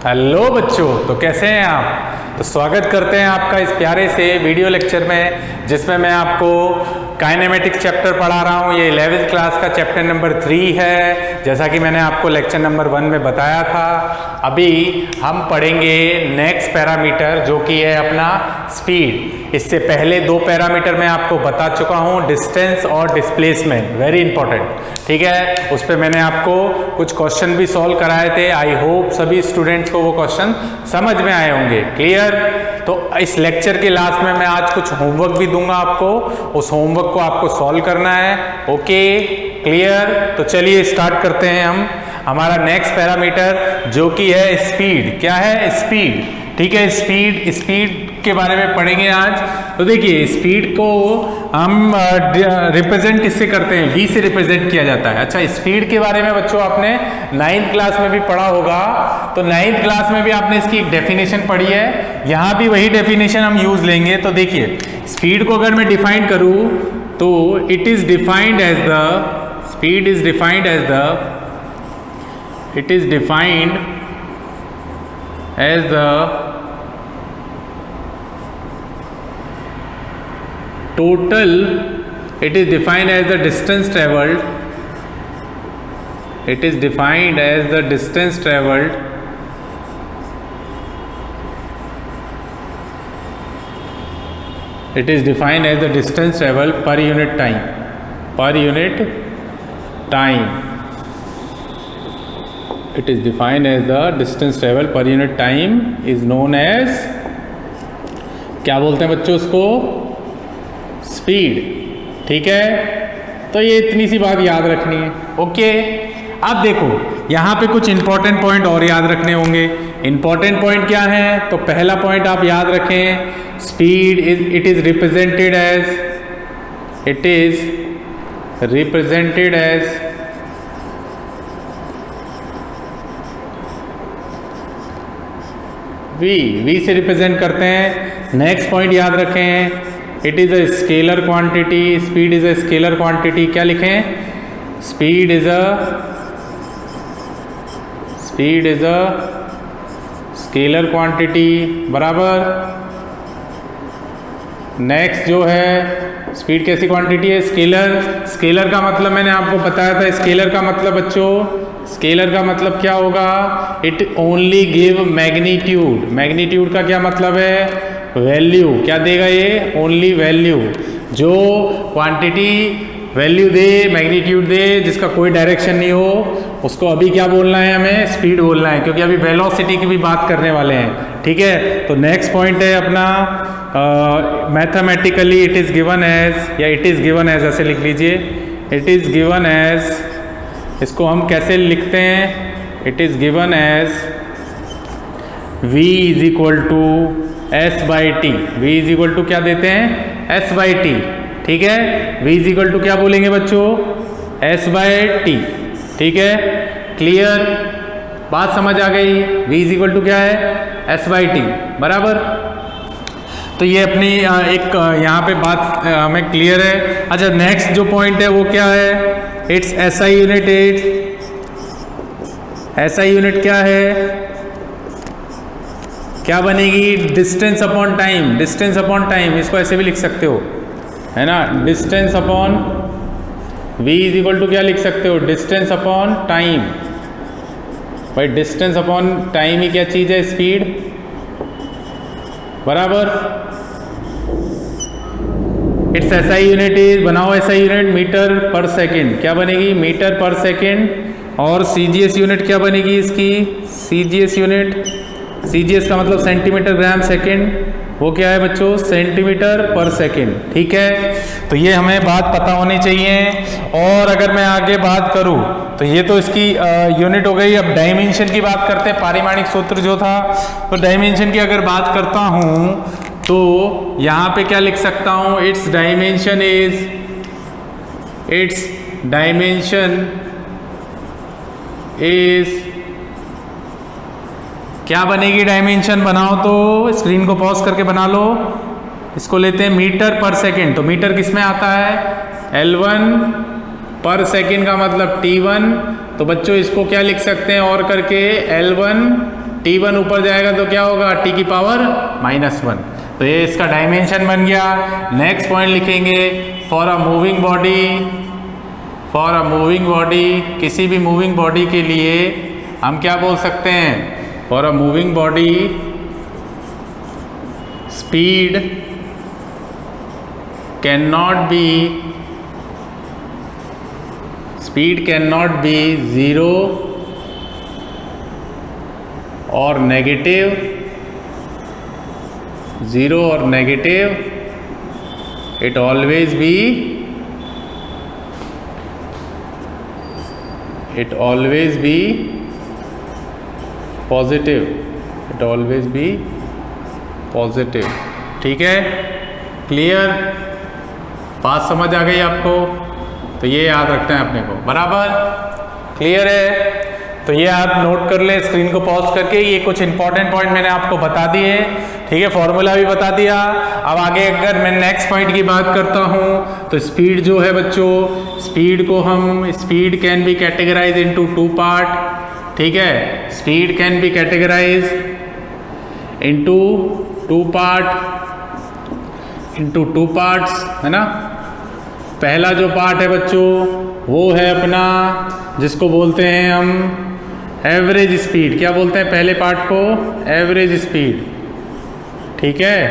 Hello बच्चों, तो कैसे हैं आप। तो स्वागत करते हैं आपका इस प्यारे से वीडियो लेक्चर में, जिसमें मैं आपको काइनेमेटिक चैप्टर पढ़ा रहा हूँ। ये 11th क्लास का चैप्टर नंबर 3 है, जैसा कि मैंने आपको लेक्चर नंबर 1 में बताया था। अभी हम पढ़ेंगे नेक्स्ट पैरामीटर, जो कि है अपना स्पीड। इससे पहले 2 पैरामीटर मैं आपको बता चुका हूँ, डिस्टेंस और डिस्प्लेसमेंट, वेरी इंपॉर्टेंट। ठीक है, उस पर मैंने आपको कुछ क्वेश्चन भी सॉल्व कराए थे। आई होप सभी स्टूडेंट्स को वो क्वेश्चन समझ में आए होंगे। क्लियर। तो इस लेक्चर के लास्ट में मैं आज कुछ होमवर्क भी दूंगा आपको, उस होमवर्क को आपको सॉल्व करना है। Okay, clear. तो चलिए स्टार्ट करते हैं हम हमारा नेक्स्ट पैरामीटर, जो कि है स्पीड। क्या है? स्पीड। ठीक है, स्पीड के बारे में पढ़ेंगे आज। तो देखिए, स्पीड को हम रिप्रेजेंट किससे करते हैं? v से रिप्रेजेंट किया जाता है। अच्छा, स्पीड के बारे में बच्चों आपने 9th क्लास में भी पढ़ा होगा। तो 9th क्लास में भी आपने इसकी एक डेफिनेशन पढ़ी है, यहाँ भी वही डेफिनेशन हम यूज लेंगे। तो देखिए, स्पीड को अगर मैं डिफाइन करूँ तो it is defined as the speed is defined as the it is defined as the total it is defined as the distance traveled it is defined as the distance traveled it is defined as the distance traveled per unit time it is defined as the distance travel per unit time is known as, क्या बोलते हैं बच्चों उसको? Speed. ठीक है, तो ये इतनी सी बात याद रखनी है। ओके, अब देखो यहाँ पे कुछ इंपॉर्टेंट पॉइंट और याद रखने होंगे। इंपॉर्टेंट पॉइंट क्या है? तो पहला पॉइंट आप याद रखें, speed it is represented as v से रिप्रेजेंट करते हैं। नेक्स्ट पॉइंट याद रखें, it is a scalar quantity. Speed is a scalar quantity. क्या लिखें? Speed is a scalar quantity. बराबर। नेक्स्ट जो है, स्पीड कैसी क्वांटिटी है? स्केलर का मतलब मैंने आपको बताया था। स्केलर का मतलब बच्चों, स्केलर का मतलब क्या होगा? It only give magnitude. Magnitude का क्या मतलब है? वैल्यू। क्या देगा ये? Only value. जो क्वांटिटी वैल्यू दे, मैग्नीट्यूड दे, जिसका कोई डायरेक्शन नहीं हो, उसको अभी क्या बोलना है? हमें स्पीड बोलना है, क्योंकि अभी वेलोसिटी की भी बात करने वाले हैं। ठीक है, तो नेक्स्ट पॉइंट है अपना mathematically it is given as, या इट इज गिवन एज ऐसे लिख लीजिए। इट इज गिवन एज, इसको हम कैसे लिखते हैं? It is given as v is equal to s by t. v is equal to क्या देते हैं? S by t. ठीक है, v इज इक्वल टू क्या बोलेंगे बच्चों? S by t. ठीक है, क्लियर, बात समझ आ गई। v इज इक्वल टू क्या है? S by T. बराबर। तो ये अपनी एक यहाँ पे बात हमें क्लियर है। अच्छा, नेक्स्ट जो पॉइंट है वो क्या है? It's SI unit. SI unit क्या है? क्या बनेगी? Distance upon time. Distance upon time, इसको ऐसे भी लिख सकते हो, है ना? Distance upon v is equal to क्या लिख सकते हो? Distance upon time. भाई, डिस्टेंस अपॉन टाइम ही क्या चीज़ है? स्पीड। बराबर। इट्स एसआई यूनिट इज, बनाओ एसआई यूनिट, मीटर पर सेकेंड। क्या बनेगी? मीटर पर सेकेंड। और सीजीएस यूनिट क्या बनेगी इसकी? सीजीएस यूनिट, सीजीएस का मतलब सेंटीमीटर ग्राम सेकेंड। वो क्या है बच्चों? सेंटीमीटर पर सेकेंड। ठीक है, तो ये हमें बात पता होनी चाहिए। और अगर मैं आगे बात करूं तो ये तो इसकी यूनिट हो गई। अब डायमेंशन की बात करते हैं, पारिमाणिक सूत्र जो था। तो डायमेंशन की अगर बात करता हूं तो यहाँ पे क्या लिख सकता हूँ? इट्स डायमेंशन इज क्या बनेगी? डायमेंशन बनाओ तो स्क्रीन को पॉज करके बना लो। इसको लेते हैं मीटर पर सेकेंड। तो मीटर किस में आता है? L1 पर सेकेंड का मतलब T1। तो बच्चों इसको क्या लिख सकते हैं और करके? L1 t1 ऊपर जाएगा तो क्या होगा, t की पावर -1। तो ये इसका डायमेंशन बन गया। नेक्स्ट पॉइंट लिखेंगे, फॉर अ मूविंग बॉडी, किसी भी मूविंग बॉडी के लिए हम क्या बोल सकते हैं, for a moving body speed can not be zero और negative, it always be positive. ठीक है, क्लियर, बात समझ आ गई आपको? तो ये याद रखना है अपने को, बराबर क्लियर है? तो ये आप नोट कर ले स्क्रीन को पॉज करके। ये कुछ इंपॉर्टेंट पॉइंट मैंने आपको बता दिए, ठीक है, फॉर्मूला भी बता दिया। अब आगे अगर मैं नेक्स्ट पॉइंट की बात करता हूँ तो स्पीड जो है बच्चों, speed can be categorize into 2 part. ठीक है, speed can be categorize into 2 parts, है ना। पहला जो पार्ट है बच्चों वो है अपना, जिसको बोलते हैं हम एवरेज स्पीड। क्या बोलते हैं पहले पार्ट को? Average speed. ठीक है,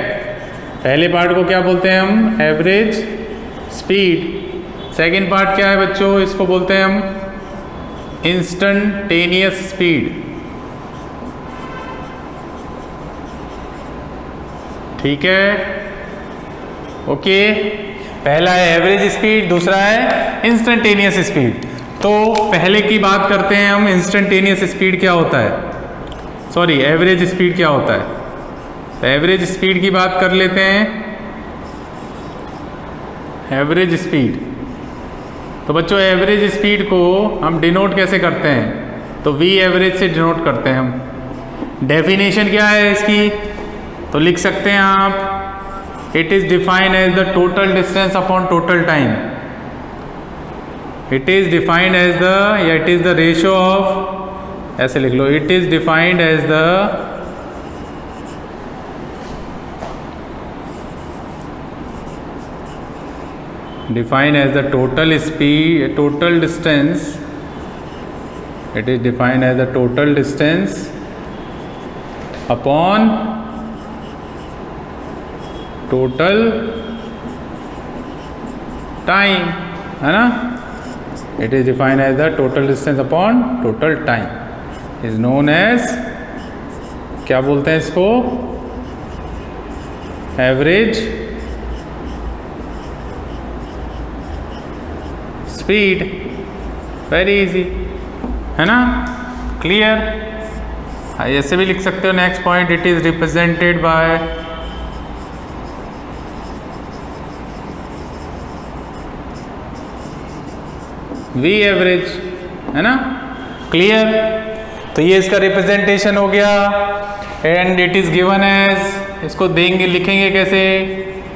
पहले पार्ट को क्या बोलते हैं हम? Average speed. सेकंड पार्ट क्या है बच्चों? इसको बोलते हैं हम इंस्टेंटेनियस स्पीड। ठीक है, ओके, पहला है एवरेज स्पीड, दूसरा है इंस्टेंटेनियस स्पीड। तो पहले की बात करते हैं हम, इंस्टेंटेनियस स्पीड क्या होता है, सॉरी एवरेज स्पीड क्या होता है। तो एवरेज स्पीड की बात कर लेते हैं। एवरेज स्पीड, तो बच्चों एवरेज स्पीड को हम डिनोट कैसे करते हैं? तो वी एवरेज से डिनोट करते हैं हम। डेफिनेशन क्या है इसकी? तो लिख सकते हैं आप, it is defined as the total distance upon total time. It is defined as the, या it is the ratio of, ऐसे लिख लो, it is defined as the total speed, total distance. It is defined as the total distance upon total time, है ना। It is defined as the total distance upon total time, is known as, क्या बोलते हैं इसको? Average speed. Very easy, है ना, clear. ऐसे भी लिख सकते हो next point, it is represented by v average, है ना, क्लियर। तो ये इसका रिप्रेजेंटेशन हो गया। And it is given as, इसको देंगे, लिखेंगे कैसे?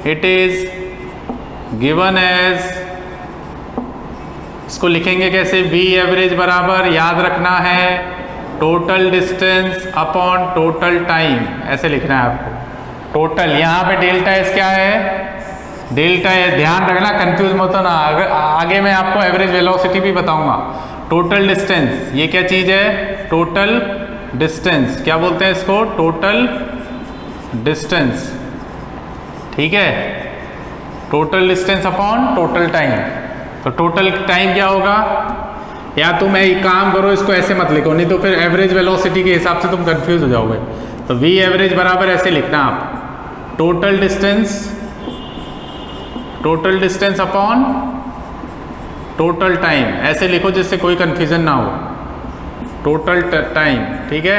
इट इज गिवन एज, इसको लिखेंगे कैसे? वी एवरेज बराबर, याद रखना है, total distance upon total time, ऐसे लिखना है आपको। टोटल, यहाँ पे डेल्टा एस क्या है? डेल्टा एस, ध्यान रखना, कंफ्यूज मत होना। आगे मैं आपको एवरेज वेलोसिटी भी बताऊंगा। टोटल डिस्टेंस, ये क्या चीज़ है? टोटल डिस्टेंस, क्या बोलते हैं इसको? Total distance. ठीक है, total distance upon total time. तो टोटल टाइम क्या होगा? या तुम एक काम करो, इसको ऐसे मत लिखो, नहीं तो फिर एवरेज वेलोसिटी के हिसाब से तुम कंफ्यूज हो जाओगे। तो वी एवरेज बराबर ऐसे लिखना आप, total distance upon total time, ऐसे लिखो जिससे कोई कंफ्यूजन ना हो। टोटल टाइम, ठीक है,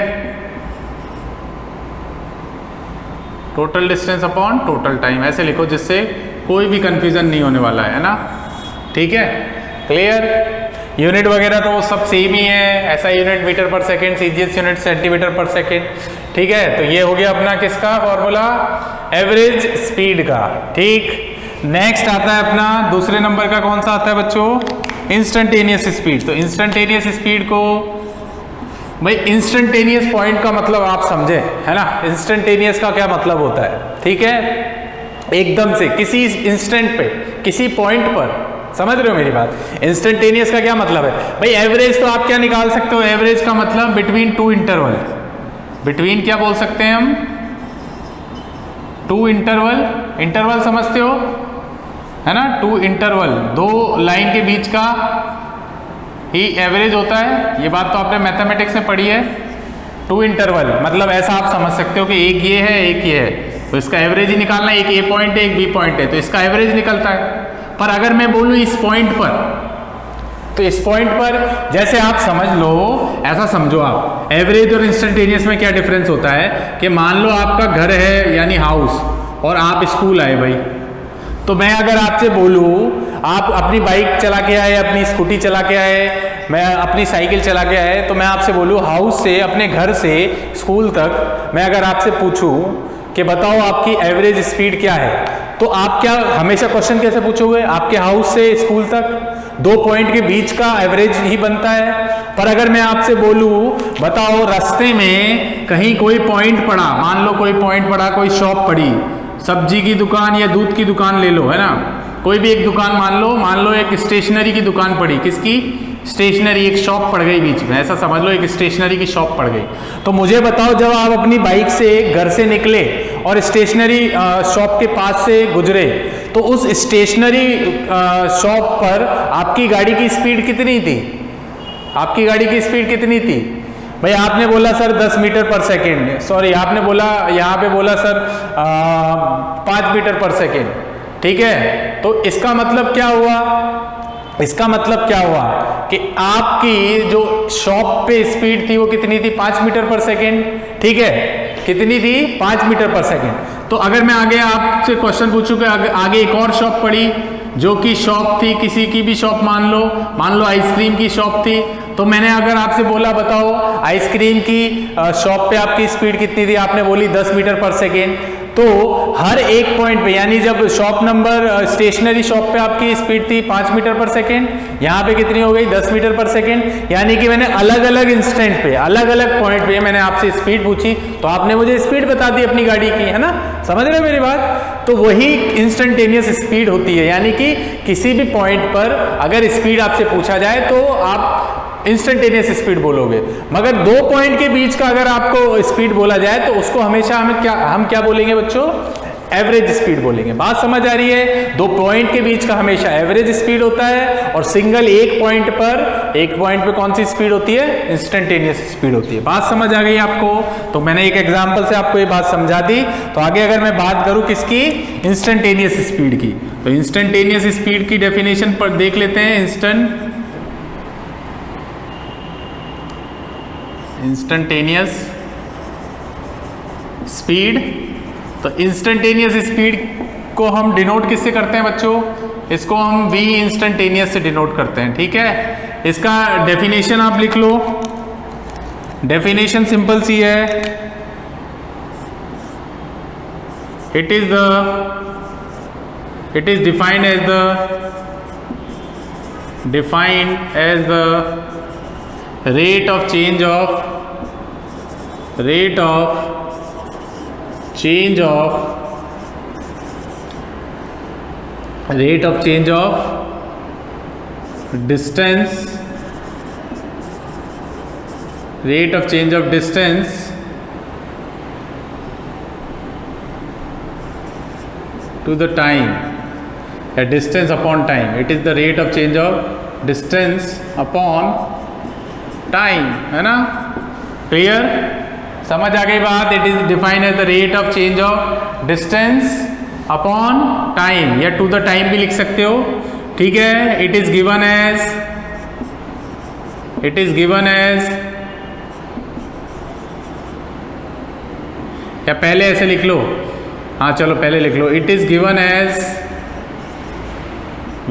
total distance upon total time, ऐसे लिखो जिससे कोई भी कंफ्यूजन नहीं होने वाला है ना। ठीक है, क्लियर। यूनिट वगैरह तो वो सब सेम ही है, ऐसा यूनिट मीटर पर सेकेंड, सीजीएस यूनिट सेंटीमीटर पर सेकेंड। ठीक है, तो ये हो गया अपना किसका फॉर्मूला? एवरेज स्पीड का। ठीक, नेक्स्ट आता है अपना दूसरे नंबर का, कौन सा आता है बच्चों? Instantaneous speed. तो इंस्टेंटेनियस स्पीड को भाई इंस्टेंटेनियस पॉइंट का मतलब आप समझे, है ना। इंस्टेंटेनियस का क्या मतलब होता है, ठीक है, एकदम से किसी इंस्टेंट पे, किसी पॉइंट पर, समझ रहे हो मेरी बात। इंस्टेंटेनियस का क्या मतलब है भाई, एवरेज तो आप क्या निकाल सकते हो, एवरेज का मतलब बिटवीन टू इंटरवल, बिटवीन क्या बोल सकते हैं हम, टू इंटरवल, इंटरवल समझते हो, है ना, टू इंटरवल, दो लाइन के बीच का ही एवरेज होता है। ये बात तो आपने मैथमेटिक्स में पढ़ी है। टू इंटरवल मतलब ऐसा आप समझ सकते हो कि एक ये है एक ये है, तो इसका एवरेज ही निकालना, एक ए पॉइंट है एक बी पॉइंट है, तो इसका एवरेज निकलता है। पर अगर मैं बोलूँ इस पॉइंट पर, तो इस पॉइंट पर जैसे आप समझ लो, ऐसा समझो आप, एवरेज और इंस्टेंटेनियस में क्या डिफरेंस होता है कि मान लो आपका घर है यानी हाउस, और आप स्कूल आए भाई, तो मैं अगर आपसे बोलूँ आप अपनी बाइक चला के आए, अपनी स्कूटी चला के आए, मैं अपनी साइकिल चला के आए, तो मैं आपसे बोलूँ हाउस से, अपने घर से स्कूल तक, मैं अगर आपसे पूछूं कि बताओ आपकी एवरेज स्पीड क्या है, तो आप क्या हमेशा क्वेश्चन कैसे पूछोगे, आपके हाउस से स्कूल तक दो पॉइंट के बीच का एवरेज ही बनता है। पर अगर मैं आपसे बोलूँ बताओ रास्ते में कहीं कोई पॉइंट पड़ा, मान लो कोई पॉइंट पड़ा, कोई शॉप पड़ी, सब्जी की दुकान या दूध की दुकान ले लो, है ना, कोई भी एक दुकान मान लो एक स्टेशनरी की दुकान पड़ी, किसकी, स्टेशनरी, एक शॉप पड़ गई बीच में, ऐसा समझ लो एक स्टेशनरी की शॉप पड़ गई। तो मुझे बताओ जब आप अपनी बाइक से घर से निकले और स्टेशनरी शॉप के पास से गुजरे, तो उस स्टेशनरी शॉप पर आपकी गाड़ी की स्पीड कितनी थी, आपकी गाड़ी की स्पीड कितनी थी भाई। आपने बोला सर 10 मीटर पर सेकेंड, सॉरी आपने बोला यहाँ पे बोला सर 5 मीटर पर सेकेंड, ठीक है। तो इसका मतलब क्या हुआ, इसका मतलब क्या हुआ कि आपकी जो शॉप पे स्पीड थी वो कितनी थी, 5 मीटर पर सेकेंड, ठीक है, कितनी थी, 5 मीटर पर सेकेंड। तो अगर मैं आगे आपसे क्वेश्चन पूछूं कि आगे एक और शॉप पड़ी, जो कि शॉप थी किसी की भी शॉप, मान लो आइसक्रीम की शॉप थी, तो मैंने अगर आपसे बोला बताओ आइसक्रीम की शॉप पे आपकी स्पीड कितनी थी, आपने बोली 10 मीटर पर सेकेंड, तो हर एक पॉइंट पे, यानी जब शॉप नंबर स्टेशनरी शॉप पे आपकी स्पीड थी 5 मीटर पर सेकेंड, यहाँ पे कितनी हो गई 10 मीटर पर सेकेंड, यानी कि मैंने अलग अलग इंस्टेंट पे, अलग अलग पॉइंट पे मैंने आपसे स्पीड पूछी, तो आपने मुझे स्पीड बता दी अपनी गाड़ी की, है ना, समझ रहे हो मेरी बात। तो वही इंस्टेंटेनियस स्पीड होती है, यानी कि किसी भी पॉइंट पर अगर स्पीड आपसे पूछा जाए तो आप इंस्टेंटेनियस स्पीड बोलोगे, मगर दो पॉइंट के बीच का अगर आपको स्पीड बोला जाए तो उसको हमेशा हम क्या बोलेंगे बच्चों, एवरेज स्पीड बोलेंगे। बात समझ आ रही है, दो पॉइंट के बीच का हमेशा एवरेज स्पीड होता है, और सिंगल एक पॉइंट पे कौन सी स्पीड होती है, इंस्टेंटेनियस स्पीड होती है। बात समझ आ गई आपको, तो मैंने एक एग्जांपल से आपको ये बात समझा दी। तो आगे अगर मैं बात करूं किसकी, इंस्टेंटेनियस स्पीड की, तो इंस्टेंटेनियस स्पीड की डेफिनेशन पर देख लेते हैं। इंस्टेंटेनियस स्पीड, तो इंस्टेंटेनियस स्पीड को हम डिनोट किससे करते हैं बच्चों, इसको हम v इंस्टेंटेनियस से डिनोट करते हैं, ठीक है। इसका डेफिनेशन आप लिख लो, डेफिनेशन सिंपल सी है, it is defined as the rate of change of distance to the time, a distance upon time. It is the rate of change of distance upon time, है ना, क्लियर, समझ आ गई बात। It is defined as the rate of change of distance upon time, या to the time भी लिख सकते हो, ठीक है। इट इज गिवन एज या पहले ऐसे लिख लो, हाँ चलो पहले लिख लो, it is given as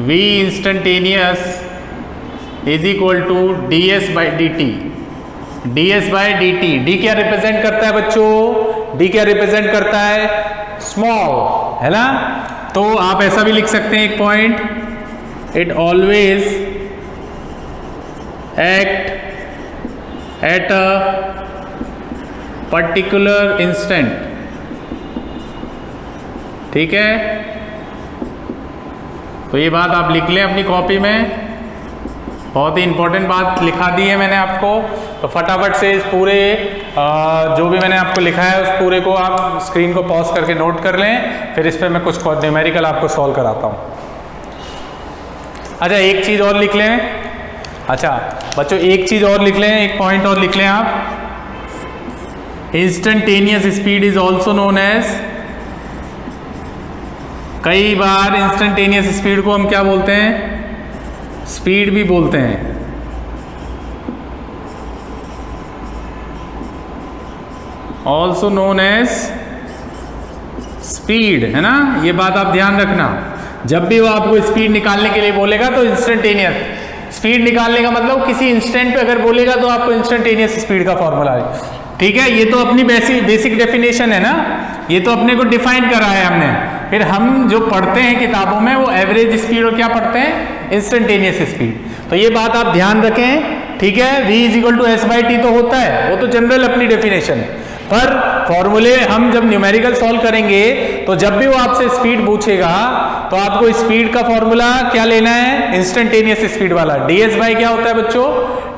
v instantaneous is equal to ds by D T. D क्या रिप्रेजेंट करता है बच्चों, डी क्या रिप्रेजेंट करता है, स्मॉल, है ना। तो आप ऐसा भी लिख सकते हैं एक point, it always at a particular instant. ठीक है, तो ये बात आप लिख लें अपनी कॉपी में, बहुत ही इंपॉर्टेंट बात लिखा दी है मैंने आपको। तो फटाफट से इस पूरे जो भी मैंने आपको लिखा है उस पूरे को आप स्क्रीन को पॉज करके नोट कर लें, फिर इस पर मैं कुछ न्यूमेरिकल आपको सॉल्व कराता हूँ। अच्छा, एक चीज़ और लिख लें। अच्छा बच्चों, एक चीज़ और लिख लें, एक पॉइंट और लिख लें आप। Instantaneous speed is also known as, कई बार इंस्टेंटेनियस स्पीड को हम क्या बोलते हैं? स्पीड भी बोलते हैं। ऑल्सो नोन एज स्पीड, है ना, ये बात आप ध्यान रखना। जब भी वो आपको स्पीड निकालने के लिए बोलेगा तो इंस्टेंटेनियस स्पीड निकालने का मतलब किसी इंस्टेंट पे अगर बोलेगा तो आपको इंस्टेंटेनियस स्पीड का फॉर्मूला है। ठीक है, ये तो अपनी बेसिक डेफिनेशन है ना, ये तो अपने को डिफाइन करा है हमने। फिर हम जो पढ़ते हैं किताबों में वो एवरेज स्पीड और क्या पढ़ते हैं? Instantaneous speed. तो ये बात आप ध्यान रखें। ठीक है, v is to s by t तो होता है, वो तो जनरल अपनी डेफिनेशन है, पर फॉर्मूले हम जब न्यूमेरिकल सॉल्व करेंगे तो जब भी वो आपसे स्पीड पूछेगा तो आपको स्पीड का फॉर्मूला क्या लेना है? इंस्टेंटेनियस स्पीड वाला। ds बाई क्या होता है बच्चों?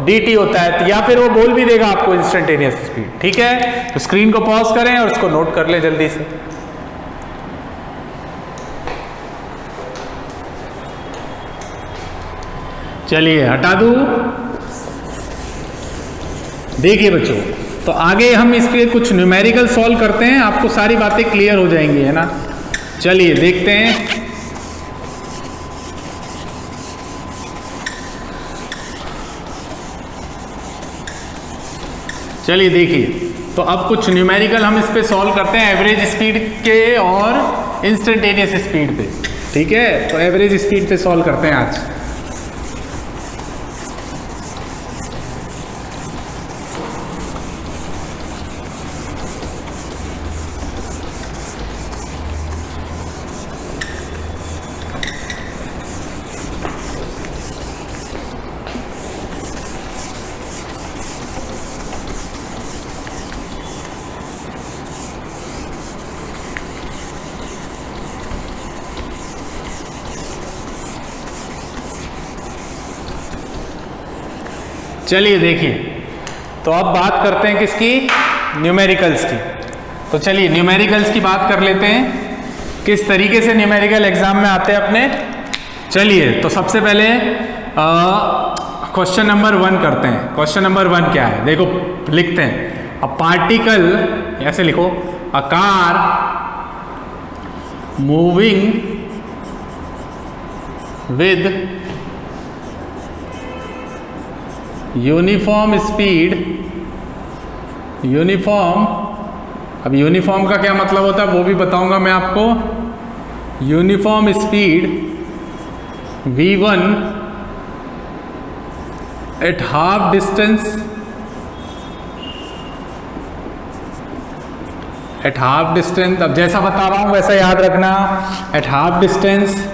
dt होता है, या फिर वो बोल भी देगा आपको इंस्टेंटेनियस स्पीड। ठीक है, तो स्क्रीन को पॉज करें और उसको नोट कर ले जल्दी से। चलिए हटा दूं। देखिए बच्चों, तो आगे हम इस पे कुछ न्यूमेरिकल सॉल्व करते हैं, आपको सारी बातें क्लियर हो जाएंगी, है ना। चलिए देखते हैं। चलिए देखिए, तो अब कुछ न्यूमेरिकल हम इस पे सॉल्व करते हैं एवरेज स्पीड के और इंस्टेंटेनियस स्पीड पे। ठीक है, तो एवरेज स्पीड पे सॉल्व करते हैं आज। चलिए देखिए, तो अब बात करते हैं किसकी? न्यूमेरिकल्स की। तो चलिए न्यूमेरिकल्स की बात कर लेते हैं, किस तरीके से न्यूमेरिकल एग्जाम में आते हैं अपने। चलिए, तो सबसे पहले क्वेश्चन नंबर 1 करते हैं। क्वेश्चन नंबर 1 क्या है? देखो लिखते हैं, अ पार्टिकल, ऐसे लिखो, a car moving with uniform speed. Uniform, अब यूनिफॉर्म का क्या मतलब होता है वो भी बताऊंगा मैं आपको। Uniform speed v1 at half distance, at half distance, अब जैसा बता रहा हूं वैसा याद रखना, at half distance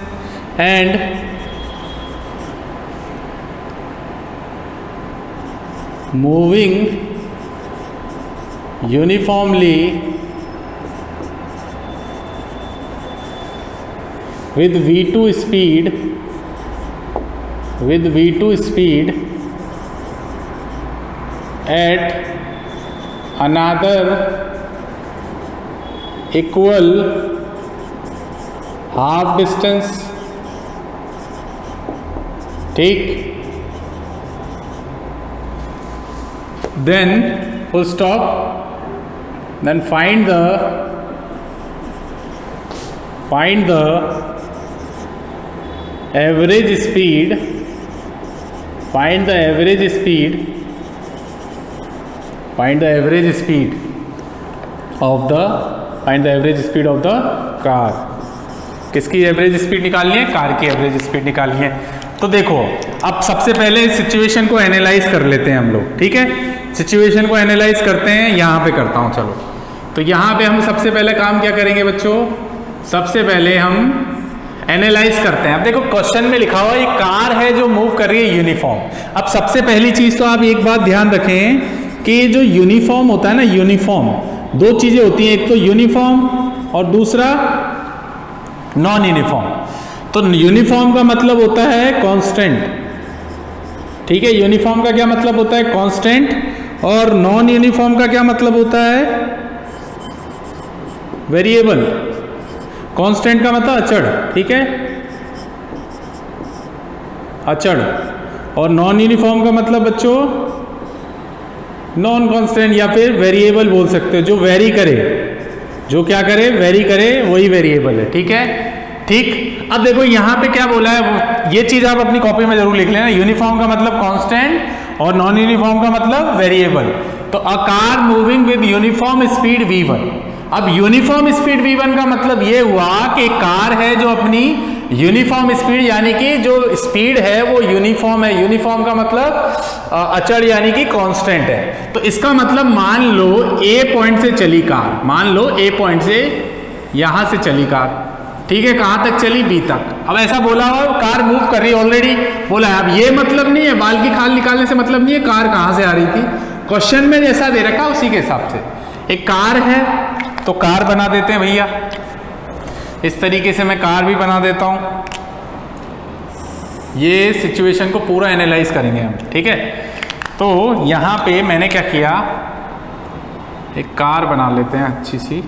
and moving uniformly with v2 speed, with v2 speed at another equal half distance। ठीक, then full stop, then find the average speed, find the average speed, find the average speed of the, find the average speed of the car। किसकी average speed निकालनी है? Car की average speed निकालनी है। तो देखो, अब सबसे पहले सिचुएशन को एनालाइज कर लेते हैं हम लोग। ठीक है, सिचुएशन को एनालाइज करते हैं, यहाँ पे करता हूँ। चलो, तो यहाँ पे हम सबसे पहले काम क्या करेंगे बच्चों? सबसे पहले हम एनालाइज करते हैं। अब देखो क्वेश्चन में लिखा हुआ एक कार है जो मूव कर रही है यूनिफॉर्म। अब सबसे पहली चीज तो आप एक बात ध्यान रखें कि जो यूनिफॉर्म होता है ना, यूनिफॉर्म, दो चीजें होती हैं, एक तो यूनिफॉर्म और दूसरा नॉन यूनिफॉर्म। तो यूनिफॉर्म का मतलब होता है कांस्टेंट, ठीक है, यूनिफॉर्म का क्या मतलब होता है, कांस्टेंट, और नॉन यूनिफॉर्म का क्या मतलब होता है, वेरिएबल। कांस्टेंट का मतलब अचड़, ठीक है, अचड़, और नॉन यूनिफॉर्म का मतलब बच्चों नॉन कांस्टेंट या फिर वेरिएबल बोल सकते हो, जो वेरी करे, जो क्या करे, वेरी करे, वही वेरिएबल है, ठीक है, ठीक। अब देखो यहाँ पे क्या बोला है, ये चीज आप अपनी कॉपी में जरूर लिख लेना, यूनिफॉर्म का मतलब कांस्टेंट और नॉन यूनिफॉर्म का मतलब वेरिएबल। तो a car moving with uniform speed v1। अब यूनिफॉर्म स्पीड v1 का मतलब ये हुआ कि कार है जो अपनी यूनिफॉर्म स्पीड, यानी कि जो स्पीड है वो यूनिफॉर्म है। यूनिफॉर्म का मतलब अचड़ यानी कि कांस्टेंट है। तो इसका मतलब मान लो ए पॉइंट से चली कार, मान लो ए पॉइंट से यहां से चली कार, ठीक है, कहां तक चली, बी तक। अब ऐसा बोला हो कार मूव कर रही है, ऑलरेडी बोला है। अब ये मतलब नहीं है, बाल की खाल निकालने से मतलब नहीं है कार कहां से आ रही थी, क्वेश्चन में जैसा दे रखा उसी के हिसाब से। एक कार है तो कार बना देते हैं भैया, इस तरीके से मैं कार भी बना देता हूं। ये सिचुएशन को पूरा एनालाइज करेंगे हम, ठीक है। तो यहां पे मैंने क्या किया, एक कार बना लेते हैं अच्छी सी,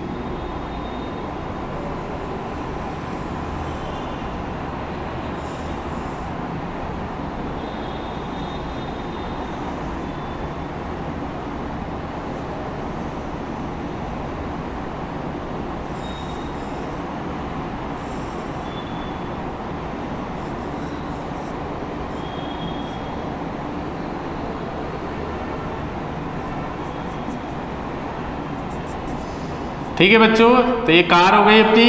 ठीक है बच्चों। तो ये कार हो गई अपनी।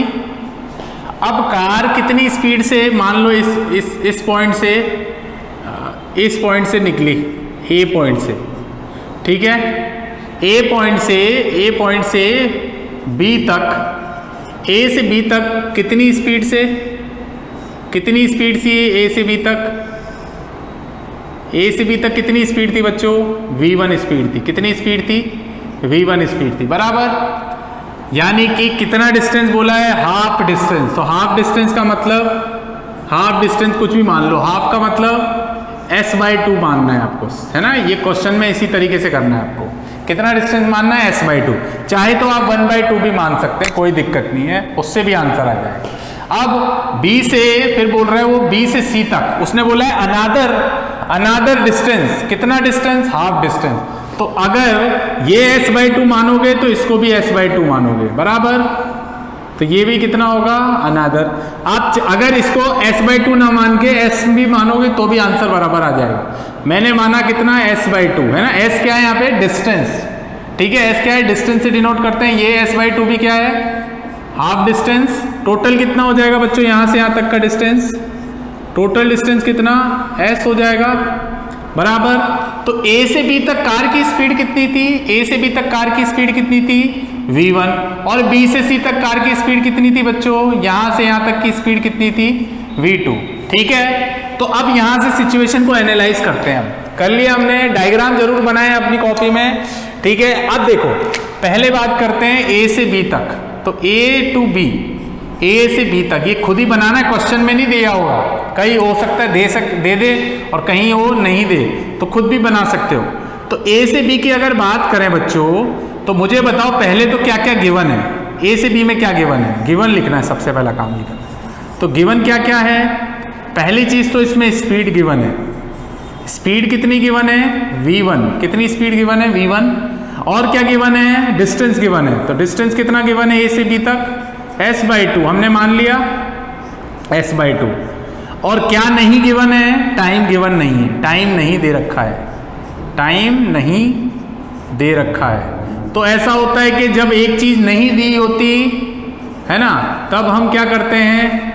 अब कार कितनी स्पीड से, मान लो इस पॉइंट से निकली, ए पॉइंट से, ठीक है, ए पॉइंट से बी तक, ए से बी तक कितनी स्पीड से, कितनी स्पीड थी ए से बी तक, ए से बी तक कितनी स्पीड थी बच्चों, v1 स्पीड थी। कितनी स्पीड थी, v1 स्पीड थी, बराबर। यानी कि कितना डिस्टेंस बोला है, हाफ डिस्टेंस। तो हाफ डिस्टेंस का मतलब, हाफ डिस्टेंस कुछ भी मान लो, हाफ का मतलब s/2 मानना है आपको, है ना। ये क्वेश्चन में इसी तरीके से करना है आपको। कितना डिस्टेंस मानना है, s/2। चाहे तो आप 1/2 भी मान सकते हैं, कोई दिक्कत नहीं है, उससे भी आंसर आ जाएगा। अब B से फिर बोल रहा है वो B से C तक, उसने बोला है अनादर डिस्टेंस। कितना डिस्टेंस, हाफ डिस्टेंस। तो अगर ये s/2 मानोगे तो इसको भी s/2 मानोगे, बराबर। तो ये भी कितना होगा, अनादर। आप अगर इसको s/2 ना मान के s भी मानोगे तो भी आंसर बराबर आ जाएगा। मैंने माना कितना, s/2, है ना। s क्या है यहाँ पे, डिस्टेंस, ठीक है। s क्या है, डिस्टेंस से डिनोट करते हैं। ये s/2 भी क्या है, हाफ डिस्टेंस। टोटल कितना हो जाएगा बच्चों, यहां से यहां तक का डिस्टेंस, टोटल डिस्टेंस कितना, s हो जाएगा, बराबर। तो A से B तक कार की स्पीड कितनी थी, A से B तक कार की स्पीड कितनी थी, v1। और B से C तक कार की स्पीड कितनी थी बच्चों, यहां से यहां तक की स्पीड कितनी थी, v2, ठीक है। तो अब यहां से सिचुएशन को एनालाइज करते हैं हम। कर लिया हमने, डायग्राम जरूर बनाए अपनी कॉपी में, ठीक है। अब देखो पहले बात करते हैं A से B तक। तो A to B, A से B तक, ये खुद ही बनाना है, क्वेश्चन में नहीं दिया होगा। कहीं हो सकता है दे दे और कहीं वो नहीं दे, तो खुद भी बना सकते हो। तो A से B की अगर बात करें बच्चों, तो मुझे बताओ पहले तो क्या क्या गिवन है, A से B में क्या गिवन है, गिवन लिखना है सबसे पहला काम ये करना। तो गिवन क्या क्या है, पहली चीज तो इसमें स्पीड गिवन है। स्पीड कितनी गिवन है, v1। कितनी स्पीड गिवन है, v1। और क्या गिवन है, डिस्टेंस गिवन है। तो डिस्टेंस कितना गिवन है A से B तक, s/2 हमने मान लिया, s/2। और क्या नहीं गिवन है, टाइम गिवन नहीं है, टाइम नहीं दे रखा है, टाइम नहीं दे रखा है। तो ऐसा होता है कि जब एक चीज नहीं दी होती है ना, तब हम क्या करते हैं,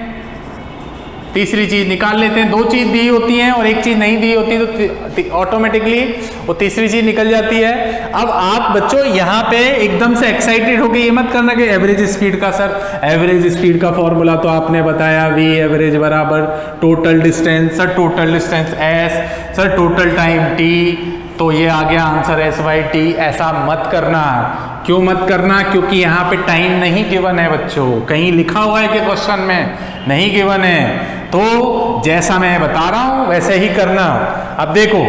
तीसरी चीज निकाल लेते हैं। दो चीज दी होती हैं और एक चीज नहीं दी होती तो ऑटोमेटिकली वो तीसरी चीज निकल जाती है। अब आप बच्चों यहाँ पे एकदम से एक्साइटेड होके ये मत करना कि एवरेज स्पीड का, सर एवरेज स्पीड का फॉर्मूला तो आपने बताया, v एवरेज बराबर total distance. Sir total distance s, sir total time t, तो ये आ गया आंसर S/T। ऐसा मत करना। क्यों मत करना? क्योंकि यहाँ पे टाइम नहीं गिवन है बच्चों। कहीं लिखा हुआ है कि क्वेश्चन में नहीं गिवन है। तो जैसा मैं बता रहा हूं वैसे ही करना। अब देखो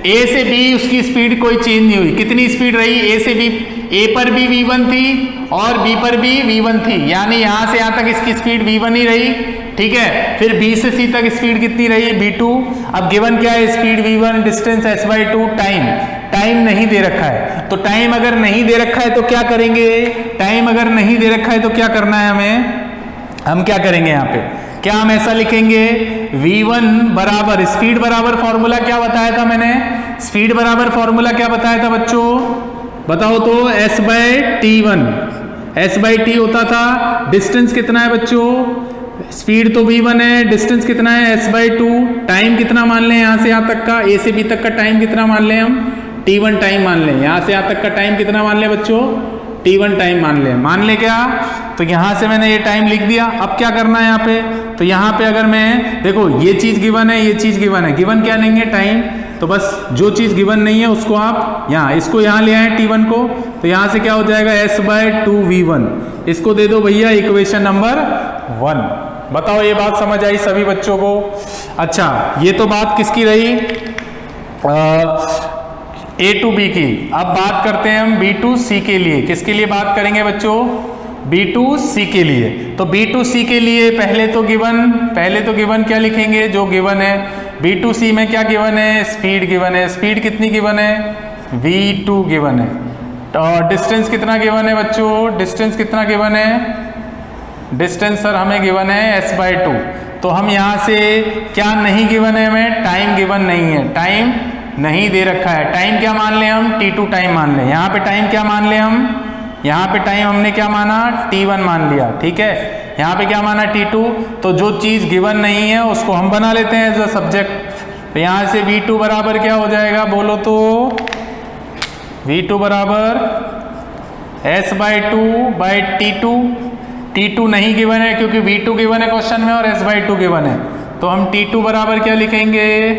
A से B उसकी स्पीड कोई चेंज नहीं हुई। कितनी स्पीड रही? A से B, A पर भी V1 थी और B पर भी V1 थी, यानी यहां से यहां तक इसकी स्पीड V1 ही रही। ठीक है, फिर B से C तक स्पीड कितनी रही? V2। अब गिवन क्या है? Speed V1, distance S/2, time नहीं दे रखा है। तो टाइम अगर नहीं दे रखा है तो क्या करेंगे? टाइम अगर नहीं दे रखा है तो क्या करना है हमें? हम क्या करेंगे यहाँ पे? क्या हम ऐसा लिखेंगे? V1 बराबर स्पीड बराबर फॉर्मूला क्या बताया था मैंने? स्पीड बराबर फॉर्मूला क्या बताया था बच्चों? बताओ तो। S/T1, S/T होता था। डिस्टेंस कितना है बच्चों? स्पीड तो V1 है, डिस्टेंस कितना है? S/2। टाइम कितना मान लें यहाँ से यहाँ तक का? A से B तक का टाइम कितना मान लें हम? T1 टाइम मान लें। यहाँ से यहाँ तक का टाइम कितना मान लें बच्चों? T1 टाइम मान ले क्या? तो यहाँ से मैंने ये टाइम लिख दिया। अब क्या करना है यहाँ पे? तो यहाँ पे अगर मैं देखो ये चीज गिवन है, ये चीज गिवन है। गिवन क्या नहीं है? टाइम। तो बस जो चीज गिवन नहीं है उसको आप यहाँ, इसको यहाँ ले आए T1 को। तो यहाँ से क्या हो जाएगा? S/2 V1। इसको दे दो भैया इक्वेशन नंबर 1। बताओ ये बात समझ आई सभी बच्चों को? अच्छा, ये तो बात किसकी रही? A to B की। अब बात करते हैं हम B to C के लिए। किसके लिए बात करेंगे बच्चों? B to C के लिए। तो B to C के लिए पहले तो गिवन क्या लिखेंगे? जो गिवन है। B to C में क्या गिवन है? स्पीड गिवन है। स्पीड कितनी गिवन है? V2 गिवन है। तो डिस्टेंस कितना गिवन है बच्चों? डिस्टेंस कितना गिवन है? डिस्टेंस सर हमें गिवन है S/2। तो हम यहाँ से क्या नहीं गिवन है हमें? टाइम गिवन नहीं है। टाइम नहीं दे रखा है। टाइम क्या मान लें हम? T2 टाइम मान लें। यहाँ पे टाइम क्या मान लें हम? यहाँ पे टाइम हमने क्या माना? T1 मान लिया। ठीक है, यहाँ पे क्या माना? T2। तो जो चीज गिवन नहीं है उसको हम बना लेते हैं एज अ सब्जेक्ट। तो यहाँ से V2 बराबर क्या हो जाएगा? बोलो तो। V2 बराबर S/2/T2। T2 नहीं गिवन है क्योंकि V2 गिवन है क्वेश्चन में और S/2 गिवन है। तो हम T2 बराबर क्या लिखेंगे?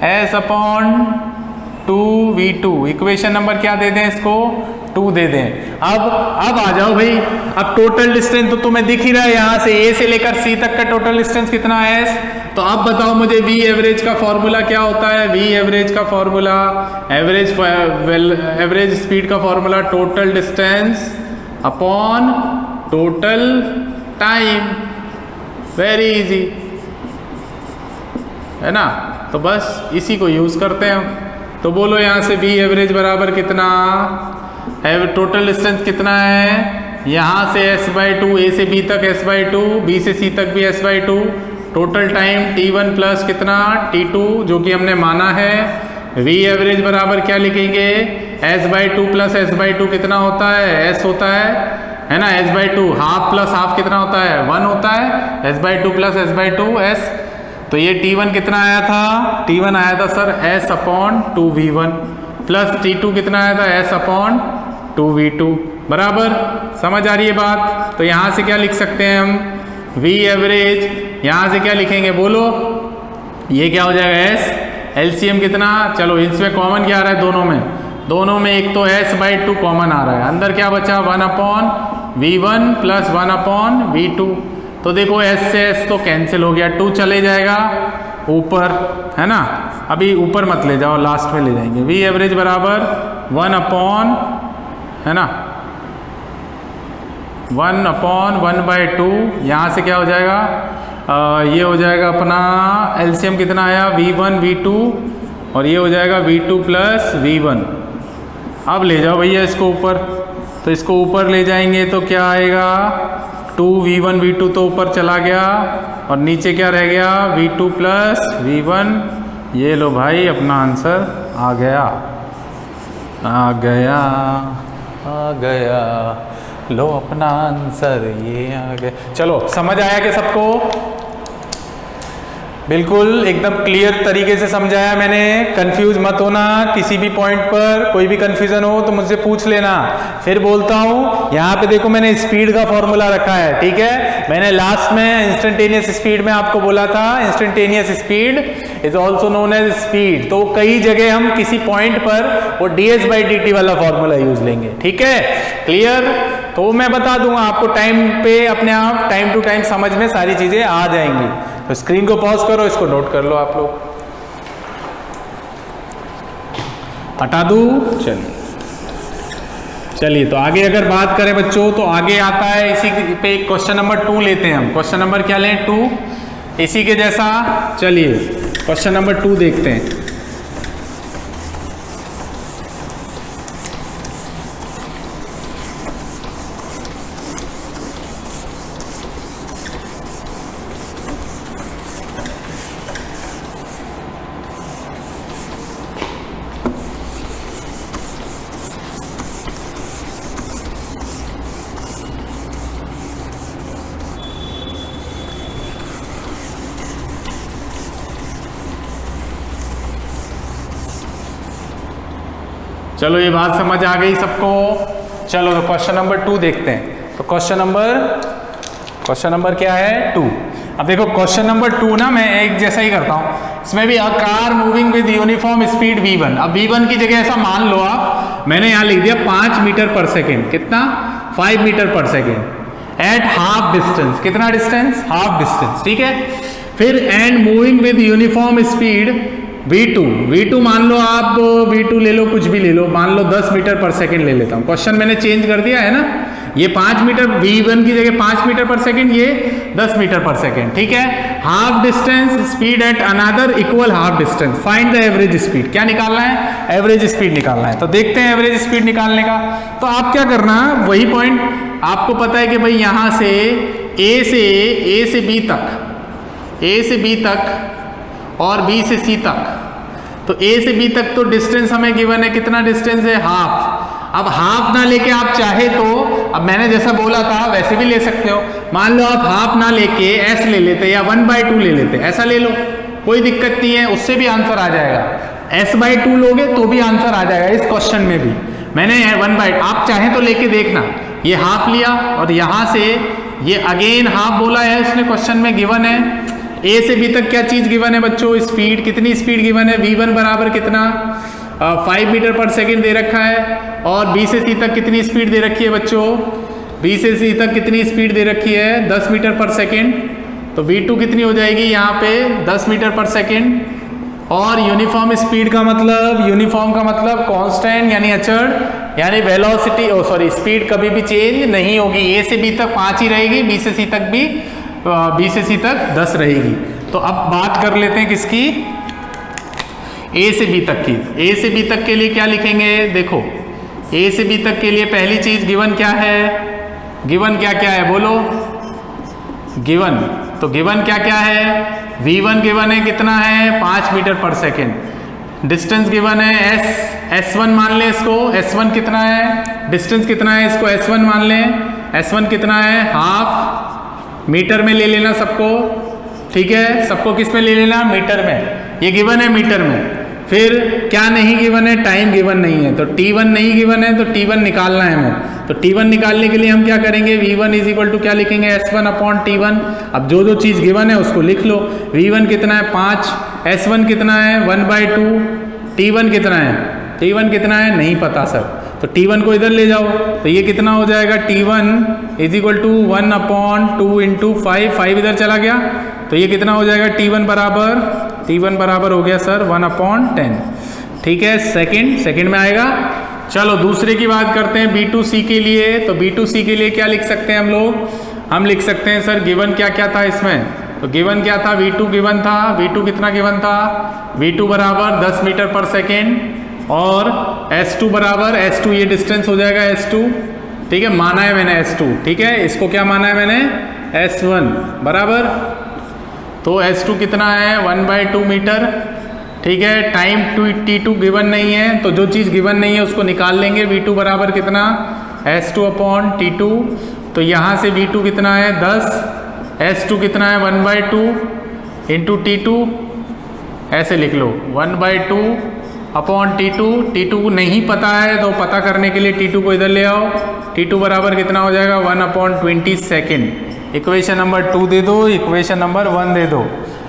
S/2V2। इक्वेशन नंबर क्या दे दें इसको? 2 दे दें। अब आ जाओ भाई। अब टोटल डिस्टेंस तो तुम्हें दिख ही रहा है, यहाँ से A से लेकर C तक का टोटल डिस्टेंस कितना है? S। तो अब बताओ मुझे V एवरेज का फॉर्मूला क्या होता है? V एवरेज का फॉर्मूला, एवरेज स्पीड का formula total distance upon total time. Very easy है ना? तो बस इसी को यूज करते हैं हम। तो बोलो यहाँ से V एवरेज बराबर कितना? टोटल डिस्टेंस कितना है? यहाँ से S/2, A से B तक S/2, B से C तक भी S/2। Total time T1 plus कितना? T2, जो कि हमने माना है। V एवरेज बराबर क्या लिखेंगे? S/2 प्लस S/2 कितना होता है? S होता है ना? S/2 हाफ प्लस हाफ कितना होता है? 1 होता है। S/2 plus S/2 S। तो ये T1 कितना आया था? T1 आया था सर S/2V1 प्लस T2 कितना आया था? S/2V2 बराबर। समझ आ रही है बात? तो यहाँ से क्या लिख सकते हैं हम? V एवरेज यहाँ से क्या लिखेंगे? बोलो। ये क्या हो जाएगा? S। LCM कितना? चलो इसमें कॉमन क्या आ रहा है? दोनों में एक तो S/2 कॉमन आ रहा है। अंदर क्या बचा? 1/V1 plus 1/V2। तो देखो S से S तो कैंसिल हो गया, 2 चले जाएगा ऊपर, है ना? अभी ऊपर मत ले जाओ, लास्ट में ले जाएंगे। V एवरेज बराबर 1/, है ना, 1/1/2। यहाँ से क्या हो जाएगा? ये हो जाएगा अपना LCM कितना आया? V1 V2 और ये हो जाएगा V2 प्लस V1। अब ले जाओ भैया इसको ऊपर। तो इसको ऊपर ले जाएंगे तो क्या आएगा? 2V1 V2 तो ऊपर चला गया और नीचे क्या रह गया? V2 plus V1। ये लो भाई अपना आंसर आ गया, आ गया, आ गया। लो अपना आंसर ये आ गया। चलो समझ आया कि सबको? बिल्कुल एकदम क्लियर तरीके से समझाया मैंने, कंफ्यूज मत होना किसी भी पॉइंट पर, कोई भी कंफ्यूजन हो तो मुझसे पूछ लेना। फिर बोलता हूँ, यहाँ पे देखो मैंने स्पीड का फॉर्मूला रखा है, ठीक है। मैंने लास्ट में इंस्टेंटेनियस स्पीड में आपको बोला था, instantaneous speed is also known as speed. तो कई जगह हम किसी पॉइंट पर वो ds/dt वाला फॉर्मूला यूज लेंगे, ठीक है, क्लियर। तो मैं बता दूंगा आपको टाइम पे, अपने आप टाइम टू टाइम समझ में सारी चीजें आ जाएंगी। तो स्क्रीन को पॉज करो, इसको नोट कर लो आप लोग। हटा दूं, चलिए तो आगे अगर बात करें बच्चों, तो आगे आता है इसी पे क्वेश्चन नंबर 2 लेते हैं हम। क्वेश्चन नंबर क्या लें? 2, इसी के जैसा। चलिए क्वेश्चन नंबर 2 देखते हैं। चलो ये बात समझ आ गई सबको। चलो तो क्वेश्चन नंबर 2 देखते हैं। तो क्वेश्चन नंबर क्या है? 2। अब देखो क्वेश्चन नंबर 2 ना मैं एक जैसा ही करता हूँ, इसमें भी a car moving with uniform speed v1। अब v1 की जगह ऐसा मान लो आप, मैंने यहाँ लिख दिया 5 मीटर पर सेकेंड। कितना? 5 मीटर पर सेकेंड एट हाफ डिस्टेंस। कितना डिस्टेंस? हाफ डिस्टेंस, ठीक है। फिर and moving with uniform speed v2 मान लो आप, v2 ले लो, कुछ भी ले लो, मान लो 10 मीटर पर सेकेंड ले लेता हूँ। क्वेश्चन मैंने चेंज कर दिया है ना, ये 5 मीटर, v1 की जगह 5 मीटर पर सेकेंड, ये 10 मीटर पर सेकेंड, ठीक है। Half distance speed at another equal half distance, find the average speed. क्या निकालना है? एवरेज स्पीड निकालना है। तो देखते हैं एवरेज स्पीड निकालने का। तो आप क्या करना, वही पॉइंट आपको पता है कि भाई यहाँ से ए से बी तक और बी से सी तक, तो ए से बी तक तो डिस्टेंस हमें गिवन है। कितना डिस्टेंस है? हाफ। अब हाफ ना लेके आप चाहे तो, अब मैंने जैसा बोला था वैसे भी ले सकते हो। मान लो आप हाफ ना लेके एस ले लेते या 1/2 ले लेते, ऐसा ले लो, कोई दिक्कत नहीं है, उससे भी आंसर आ जाएगा। s/2 लोगे तो भी आंसर आ जाएगा इस क्वेश्चन में भी। मैंने 1/2 आप चाहे तो लेके देखना, ये हाफ लिया और यहाँ से ये अगेन हाफ बोला है उसने, क्वेश्चन में गिवन है। ए से बी तक क्या चीज गिवन है बच्चों? स्पीड। कितनी स्पीड गिवन है? v1 बराबर कितना? 5 मीटर पर सेकेंड दे रखा है। और बी से सी तक कितनी स्पीड दे रखी है बच्चों? बी से सी तक कितनी स्पीड दे रखी है? 10 मीटर पर सेकेंड। तो v2 कितनी हो जाएगी यहाँ पे? 10 मीटर पर सेकेंड। और यूनिफॉर्म स्पीड का मतलब, यूनिफॉर्म का मतलब कांस्टेंट यानी अचर, यानी वेलोसिटी, स्पीड कभी भी चेंज नहीं होगी। ए से बी तक 5 ही रहेगी, बी से सी तक भी, बी से सी तक 10 रहेगी। तो अब बात कर लेते हैं किसकी? ए से बी तक की। ए से बी तक के लिए क्या लिखेंगे? देखो ए से बी तक के लिए पहली चीज गिवन क्या है? गिवन क्या क्या है बोलो? गिवन, तो गिवन क्या क्या है? v1 गिवन है, कितना है? 5 मीटर पर सेकेंड। डिस्टेंस गिवन है s1 मान लें इसको। s1 कितना है? डिस्टेंस कितना है? इसको s1 मान लें। s1 कितना है? हाफ। मीटर में ले लेना सबको, ठीक है। सबको किस में ले लेना? मीटर में। ये गिवन है मीटर में। फिर क्या नहीं गिवन है? टाइम गिवन नहीं है। तो t1 नहीं गिवन है, तो t1 निकालना है हमें। तो t1 निकालने के लिए हम क्या करेंगे? v1 इज इक्वल टू क्या लिखेंगे? s1/t1। अब जो जो चीज़ गिवन है उसको लिख लो। v1 कितना है? 5। s1 कितना है? 1/2। t1 कितना है? t1 कितना है? नहीं पता सर। तो t1 को इधर ले जाओ, तो ये कितना हो जाएगा? t1 is equal to 1/2 into 5 इधर चला गया, तो ये कितना हो जाएगा? t1 बराबर हो गया सर 1/10, ठीक है। सेकंड में आएगा। चलो दूसरे की बात करते हैं B2C के लिए। तो B2C के लिए क्या लिख सकते हैं हम लोग? हम लिख सकते हैं सर गिवन क्या क्या था इसमें? तो गिवन क्या था? v2 गिवन था। v2 कितना गिवन था? v2 बराबर 10 मीटर पर सेकेंड और s2 बराबर, s2 ये डिस्टेंस हो जाएगा s2, ठीक है, माना है मैंने s2, ठीक है। इसको क्या माना है मैंने? s1 बराबर, तो s2 कितना है? 1/2 मीटर, ठीक है। टाइम t2 गिवन नहीं है, तो जो चीज़ गिवन नहीं है उसको निकाल लेंगे। v2 बराबर कितना? s2/t2। तो यहाँ से v2 कितना है? 10, s2 कितना है? 1/2, इंटू T2, ऐसे लिख लो 1/2 अपॉन T2। T2 नहीं पता है तो पता करने के लिए T2 को इधर ले आओ। T2 बराबर कितना हो जाएगा 1/20 सेकेंड। इक्वेशन नंबर 2 दे दो, इक्वेशन नंबर 1 दे दो।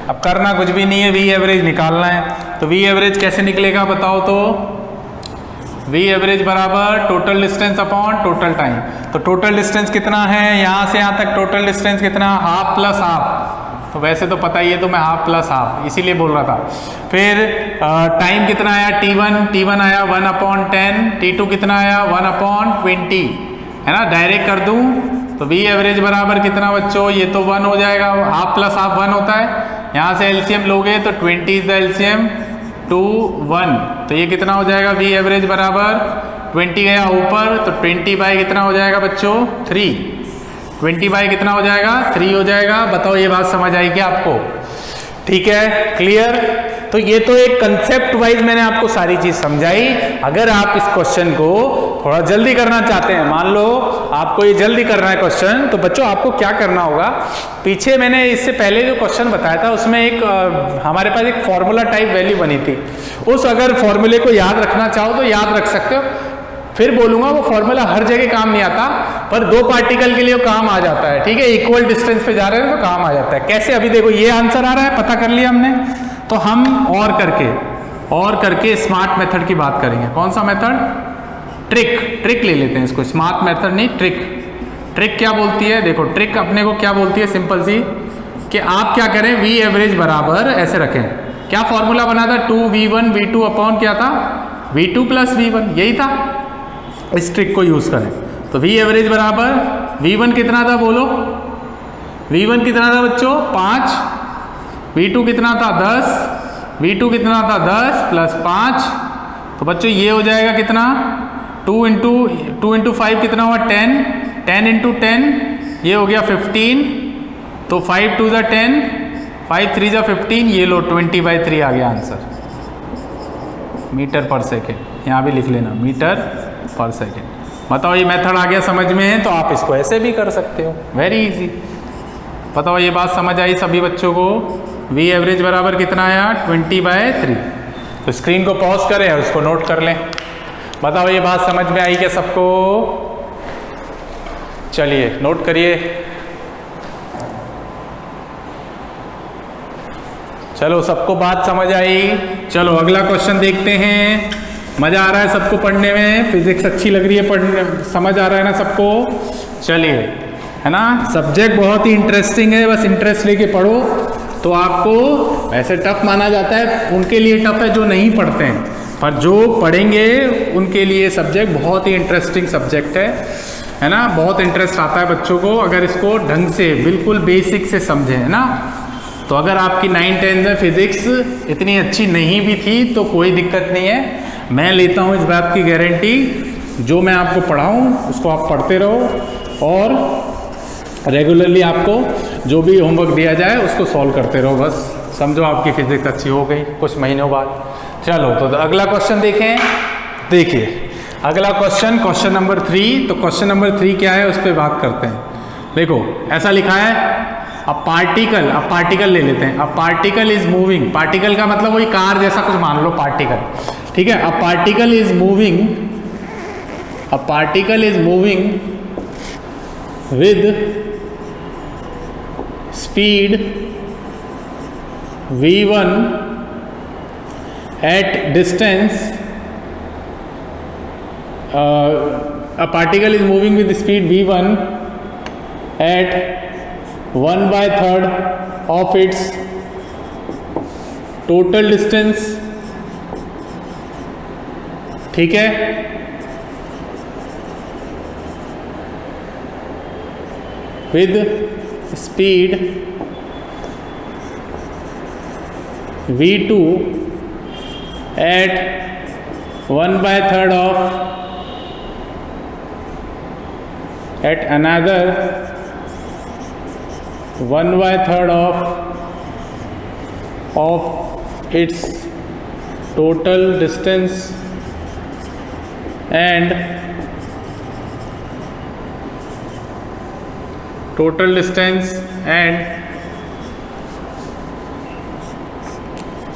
अब करना कुछ भी नहीं है, वी एवरेज निकालना है। तो वी एवरेज कैसे निकलेगा बताओ तो? वी एवरेज बराबर total distance upon total time. तो टोटल डिस्टेंस कितना है यहाँ से यहाँ तक? टोटल डिस्टेंस कितना? Half plus half. तो वैसे तो पता ही है, तो मैं हाफ प्लस हाफ इसीलिए बोल रहा था। फिर टाइम कितना आया? T1 आया 1/10। T2 कितना आया? 1/20, है ना। डायरेक्ट कर दूं तो वी एवरेज बराबर कितना बच्चों? ये तो 1 हो जाएगा, हाफ प्लस हाफ 1 होता है। यहाँ से एलसीएम लोगे तो 20 इज द एलसीएम 2 1। तो ये कितना हो जाएगा? वी एवरेज बराबर 20 गया ऊपर तो 20 बाई कितना हो जाएगा बच्चों? 3। 20 बाई कितना हो जाएगा? 3 हो जाएगा। बताओ ये बात समझ आई क्या आपको? ठीक है, क्लियर। तो ये तो एक कंसेप्ट वाइज मैंने आपको सारी चीज समझाई। अगर आप इस क्वेश्चन को थोड़ा जल्दी करना चाहते हैं, मान लो आपको ये जल्दी करना है क्वेश्चन, तो बच्चों आपको क्या करना होगा? पीछे मैंने इससे पहले जो क्वेश्चन बताया था उसमें एक हमारे पास एक फॉर्मूला टाइप वैल्यू बनी थी। उस अगर फॉर्मूले को याद रखना चाहो तो याद रख सकते हो। फिर बोलूंगा वो फॉर्मूला हर जगह काम नहीं आता, पर 2 पार्टिकल के लिए काम आ जाता है। ठीक है, इक्वल डिस्टेंस पे जा रहे हैं तो काम आ जाता है। कैसे? अभी देखो ये आंसर आ रहा है, पता कर लिया हमने। तो हम और करके स्मार्ट मेथड की बात करेंगे। कौन सा मेथड? ट्रिक ले लेते हैं इसको। स्मार्ट मेथड नहीं, ट्रिक क्या बोलती है? देखो ट्रिक अपने को क्या बोलती है, सिंपल सी, कि आप क्या करें, वी एवरेज बराबर ऐसे रखें। क्या फॉर्मूला बना था? 2V1 V2 अपॉन क्या था? V2 प्लस V1, यही था। इस ट्रिक को यूज करें तो वी एवरेज बराबर V1 कितना था बोलो? V1 कितना था बच्चों? 5। V2 कितना था? 10। V2 कितना था? 10 प्लस 5। तो बच्चों ये हो जाएगा कितना? 2 इंटू 5 कितना हुआ? 10। 10 इंटू 10 ये हो गया 15। तो 5 2 ज़ा 10, 5 3 ज़ा 15। ये लो 20/3 आ गया आंसर, मीटर पर सेकेंड। यहाँ भी लिख लेना, मीटर पर सेकेंड। बताओ ये मेथड आ गया समझ में? तो आप इसको ऐसे भी कर सकते हो, वेरी इजी। बताओ ये बात समझ आई सभी बच्चों को? वी एवरेज बराबर कितना आया? 20/3। तो स्क्रीन को पॉज करें और उसको नोट कर लें। बताओ ये बात समझ में आई क्या सबको? चलिए नोट करिए। चलो सबको बात समझ आई। चलो अगला क्वेश्चन देखते हैं। मजा आ रहा है सबको पढ़ने में? फिजिक्स अच्छी लग रही है पढ़ने, समझ आ रहा है ना सबको? चलिए, है ना। सब्जेक्ट बहुत ही इंटरेस्टिंग है, बस इंटरेस्ट लेके पढ़ो। तो आपको ऐसे टफ माना जाता है, उनके लिए टफ है जो नहीं पढ़ते हैं, पर जो पढ़ेंगे उनके लिए सब्जेक्ट बहुत ही इंटरेस्टिंग सब्जेक्ट है ना। बहुत इंटरेस्ट आता है बच्चों को अगर इसको ढंग से बिल्कुल बेसिक से समझे, है ना। तो अगर आपकी 9-10 में फिजिक्स इतनी अच्छी नहीं भी थी तो कोई दिक्कत नहीं है, मैं लेता हूँ इस बात की गारंटी। जो मैं आपको पढ़ाऊँ उसको आप पढ़ते रहो और रेगुलरली आपको जो भी होमवर्क दिया जाए उसको सॉल्व करते रहो, बस समझो आपकी फिजिक्स अच्छी हो गई कुछ महीनों बाद। चलो तो अगला क्वेश्चन देखें। देखिए अगला क्वेश्चन नंबर 3। तो क्वेश्चन नंबर 3 क्या है उस पर बात करते हैं। देखो ऐसा लिखा है, अब पार्टिकल ले लेते हैं। अब पार्टिकल इज मूविंग, पार्टिकल का मतलब वही कार जैसा कुछ मान लो पार्टिकल, ठीक है। अब particle is moving with speed v1 at distance, a particle is moving with speed v1 at 1/3 of its total distance, ठीक है। with speed v2 at 1/3 of at another 1/3 of its total distance and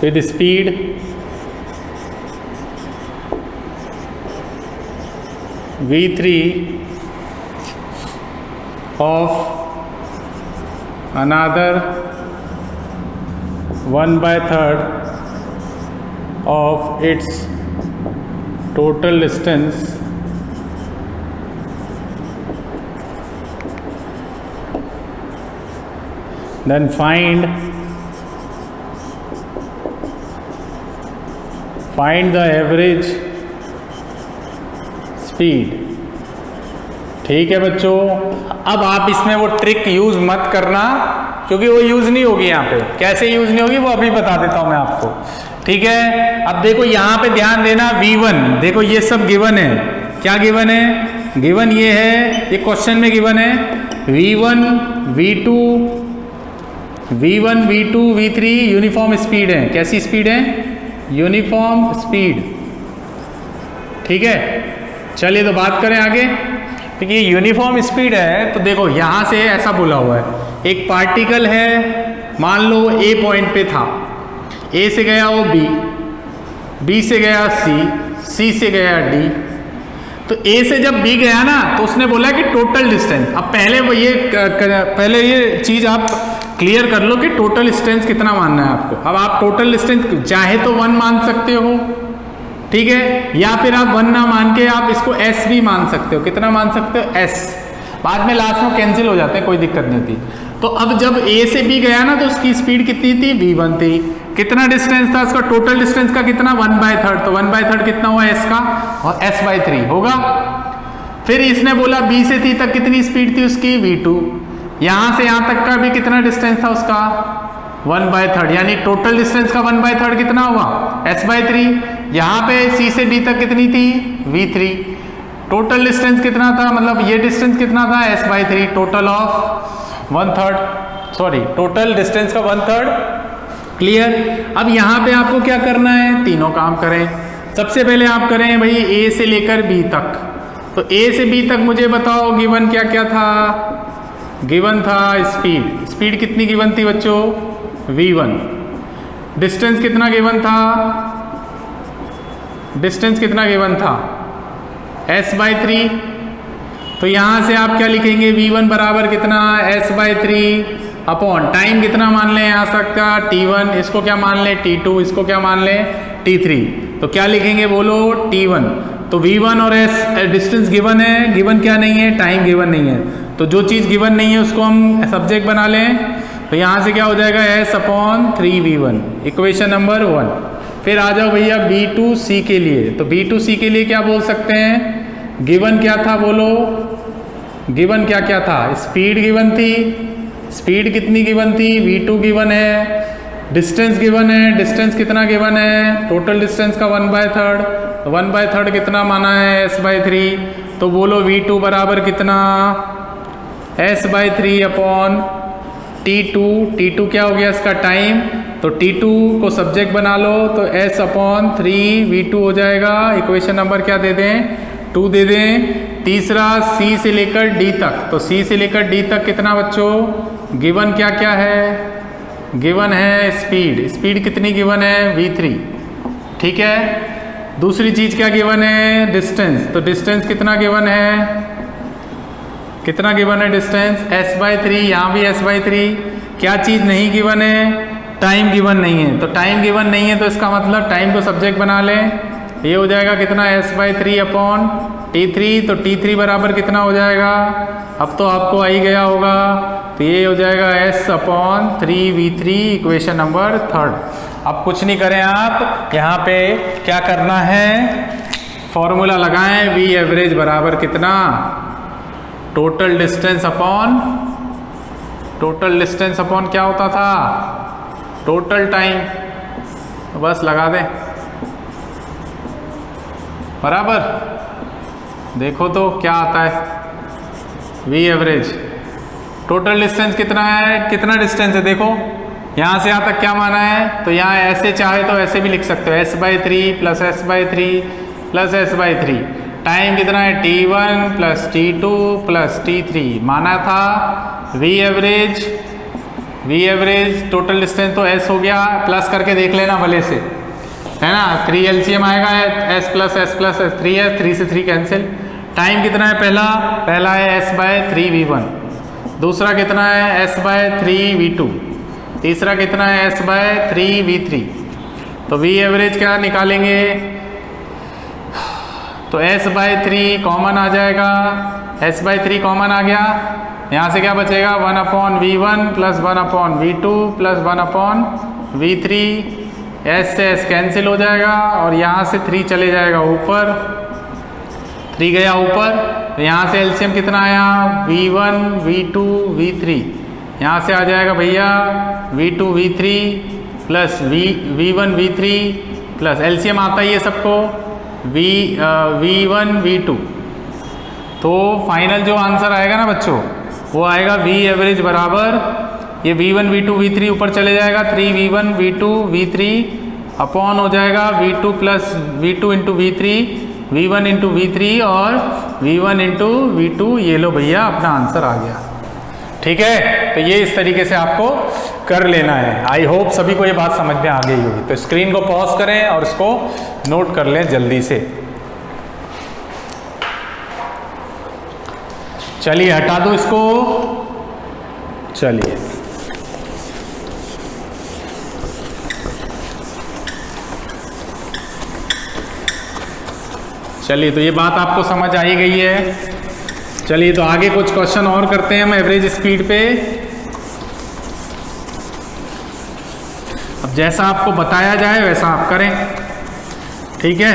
with speed v3 of another 1/3 of its total distance then find the average speed। ठीक है बच्चों, अब आप इसमें वो trick use मत करना क्योंकि वो यूज नहीं होगी यहाँ पे। कैसे यूज नहीं होगी वो अभी बता देता हूं मैं आपको। ठीक है, अब देखो यहाँ पे ध्यान देना V1, देखो ये सब गिवन है। क्या गिवन है? गिवन ये है, ये क्वेश्चन में गिवन है V1 V2 V3 uniform speed है। कैसी स्पीड है? Uniform speed. ठीक है, चलिए तो बात करें आगे। ठीक है, यूनिफॉर्म स्पीड है तो देखो यहां से ऐसा बोला हुआ है, एक पार्टिकल है, मान लो ए पॉइंट पे था, ए से गया वो बी से गया सी से गया डी। तो ए से जब बी गया ना तो उसने बोला कि टोटल डिस्टेंस। अब पहले ये चीज आप क्लियर कर लो कि टोटल डिस्टेंस कितना मानना है आपको। अब आप टोटल डिस्टेंस चाहे तो 1 मान सकते हो, ठीक है, या फिर आप 1 ना मान के आप इसको s भी मान सकते हो। कितना मान सकते हो? s। बाद में लास्ट में कैंसिल हो जाते हैं, कोई दिक्कत नहीं होती। तो अब जब a से b गया ना तो उसकी स्पीड कितनी थी? v1 थी। कितना डिस्टेंस था उसका? टोटल डिस्टेंस का कितना? 1/3। तो 1/3 कितना हुआ? s का, और s/3 होगा। फिर इसने बोला b से c तक कितनी स्पीड थी उसकी? v2। यहां से यहां तक का भी कितना डिस्टेंस था उसका? 1/3, यानी टोटल डिस्टेंस का 1/3 कितना हुआ? s/3। यहाँ पे c से d तक कितनी थी? v3। टोटल डिस्टेंस कितना था, मतलब ये डिस्टेंस कितना था? s/3। Total of 1/3, sorry total distance का 1/3। क्लियर। अब यहाँ पे आपको क्या करना है? तीनों काम करें। सबसे पहले आप करें भाई a से लेकर b तक। तो a से b तक मुझे बताओ गिवन क्या क्या था? गिवन था स्पीड कितनी गिवन थी बच्चों? v1। डिस्टेंस कितना गिवन था? s/3। तो यहां से आप क्या लिखेंगे? v1 बराबर कितना? s/3 अपॉन टाइम कितना मान लें आ सकता? t1। इसको क्या मान लें? t2। इसको क्या मान लें? t3। तो क्या लिखेंगे बोलो? t1। तो v1 और s डिस्टेंस गिवन है, गिवन क्या नहीं है? टाइम गिवन नहीं है। तो जो चीज़ गिवन नहीं है उसको हम सब्जेक्ट बना लें। तो यहाँ से क्या हो जाएगा? s/3v1, equation number 1। फिर आ जाओ भैया B2C के लिए। तो B2C के लिए क्या बोल सकते हैं? गिवन क्या था बोलो? गिवन क्या क्या था? स्पीड गिवन थी। स्पीड कितनी गिवन थी? v2 गिवन है। डिस्टेंस गिवन है। डिस्टेंस कितना गिवन है? टोटल डिस्टेंस का 1/3। तो 1/3 कितना माना है? s/3। तो बोलो v2 बराबर कितना? s/3 अपॉन t2 क्या हो गया इसका? टाइम। तो t2 को सब्जेक्ट बना लो तो s/3v2 हो जाएगा। इक्वेशन नंबर क्या दे दें? 2 दे दें। तीसरा c से लेकर d तक। तो c से लेकर d तक कितना बच्चों? गिवन क्या क्या है? गिवन है स्पीड कितनी गिवन है? v3। ठीक है, दूसरी चीज क्या गिवन है? डिस्टेंस। तो डिस्टेंस कितना गिवन है? कितना गिवन है डिस्टेंस? s/3। यहाँ भी s/3। क्या चीज नहीं गिवन है? टाइम गिवन नहीं है। तो टाइम गिवन नहीं है तो इसका मतलब टाइम को सब्जेक्ट बना लें। ये हो जाएगा कितना? s/3 upon t3। तो t3 बराबर कितना हो जाएगा? अब तो आपको आ ही गया होगा। तो ये हो जाएगा s/3v3, इक्वेशन नंबर 3। अब कुछ नहीं करें आप, यहाँ पे क्या करना है? फॉर्मूला लगाएं। v एवरेज बराबर कितना? टोटल डिस्टेंस अपॉन क्या होता था? Total time. तो बस लगा दें बराबर। देखो तो क्या आता है? v average. टोटल डिस्टेंस कितना है? कितना डिस्टेंस है? देखो यहाँ से यहाँ तक क्या माना है? तो यहाँ ऐसे चाहे तो ऐसे भी लिख सकते हो, s/3 plus s/3 plus s/3। Time कितना है? t1 plus t2 plus t3 माना था। v average v average total distance तो एस हो गया, प्लस करके देख लेना भले से, है ना। 3 एलसीएम आएगा, एस प्लस एस 3 है, 3 से 3 कैंसिल। टाइम कितना है पहला है S/3V1, दूसरा कितना है S/3V2, तीसरा कितना है S/3V3। तो वी एवरेज क्या निकालेंगे, तो S/3 कॉमन आ जाएगा, S/3 कॉमन आ गया, यहाँ से क्या बचेगा 1/V1 plus 1/V2 plus 1/V3, S से S कैंसिल हो जाएगा और यहाँ से 3 चले जाएगा ऊपर, 3 गया ऊपर, तो यहाँ से एलसीएम कितना आया V1 V2 V3, यहाँ से आ जाएगा भैया V2 V3 plus V1 V3 plus LCM आता ही है सबको V1 V2। तो फाइनल जो आंसर आएगा ना बच्चों वो आएगा वी एवरेज बराबर, ये V1 V2 V3 ऊपर चले जाएगा 3V1 V2 V3 अपॉन हो जाएगा V2 plus V2 into V3, V1 into V3 और V1 इंटू V2। ये लो भैया अपना आंसर आ गया। ठीक है, तो ये इस तरीके से आपको कर लेना है। आई होप सभी को ये बात समझ में आ गई होगी। तो स्क्रीन को पॉज करें और इसको नोट कर लें जल्दी से। चलिए हटा दो इसको, चलिए चलिए तो ये बात आपको समझ आ ही गई है। चलिए तो आगे कुछ क्वेश्चन और करते हैं हम एवरेज स्पीड पे। अब जैसा आपको बताया जाए वैसा आप करें, ठीक है।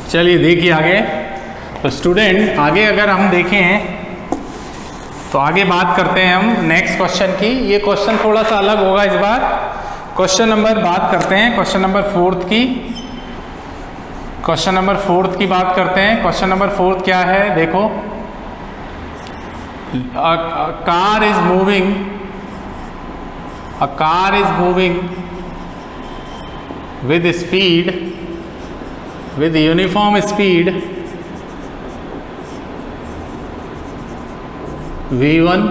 चलिए देखिए आगे। तो स्टूडेंट आगे अगर हम देखें तो आगे बात करते हैं हम नेक्स्ट क्वेश्चन की। ये क्वेश्चन थोड़ा सा अलग होगा इस बार। क्वेश्चन नंबर बात करते हैं क्वेश्चन नंबर 4 की। क्वेश्चन नंबर 4 की बात करते हैं। क्वेश्चन नंबर 4 क्या है देखो, car is moving, a car is moving with speed, with uniform speed V1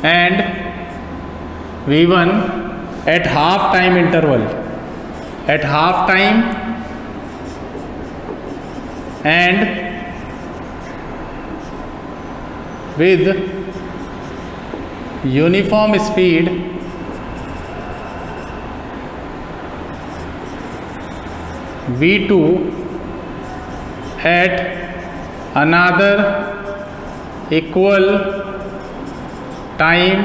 and V1 at half time interval, at half time and with uniform speed V2 at another equal time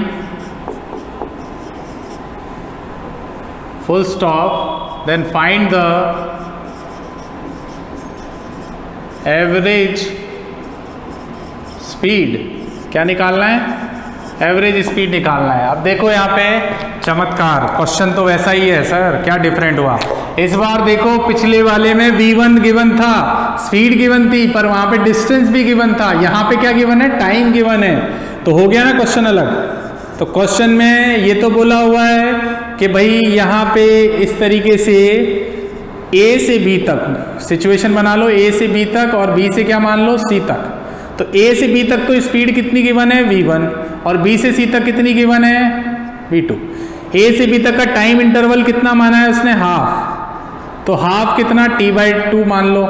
full stop, then find the average speed। क्या निकालना है? Average speed निकालना है। अब देखो यहाँ पे चमत्कार, क्वेश्चन तो वैसा ही है सर, क्या डिफरेंट हुआ इस बार? देखो पिछले वाले में V1 गिवन था, स्पीड गिवन थी, पर वहां पे डिस्टेंस भी गिवन था। यहाँ पे क्या गिवन है? टाइम गिवन है। तो हो गया ना क्वेश्चन अलग। तो क्वेश्चन में ये तो बोला हुआ है कि भाई यहाँ पे इस तरीके से A से B तक सिचुएशन बना लो, A से B तक और B से क्या मान लो C तक। तो A से B तक तो स्पीड कितनी गिवन है? V1। और B से C तक कितनी गिवन है? V2। A से B तक का टाइम इंटरवल कितना माना है उसने? हाफ। तो हाफ कितना? T/2 मान लो।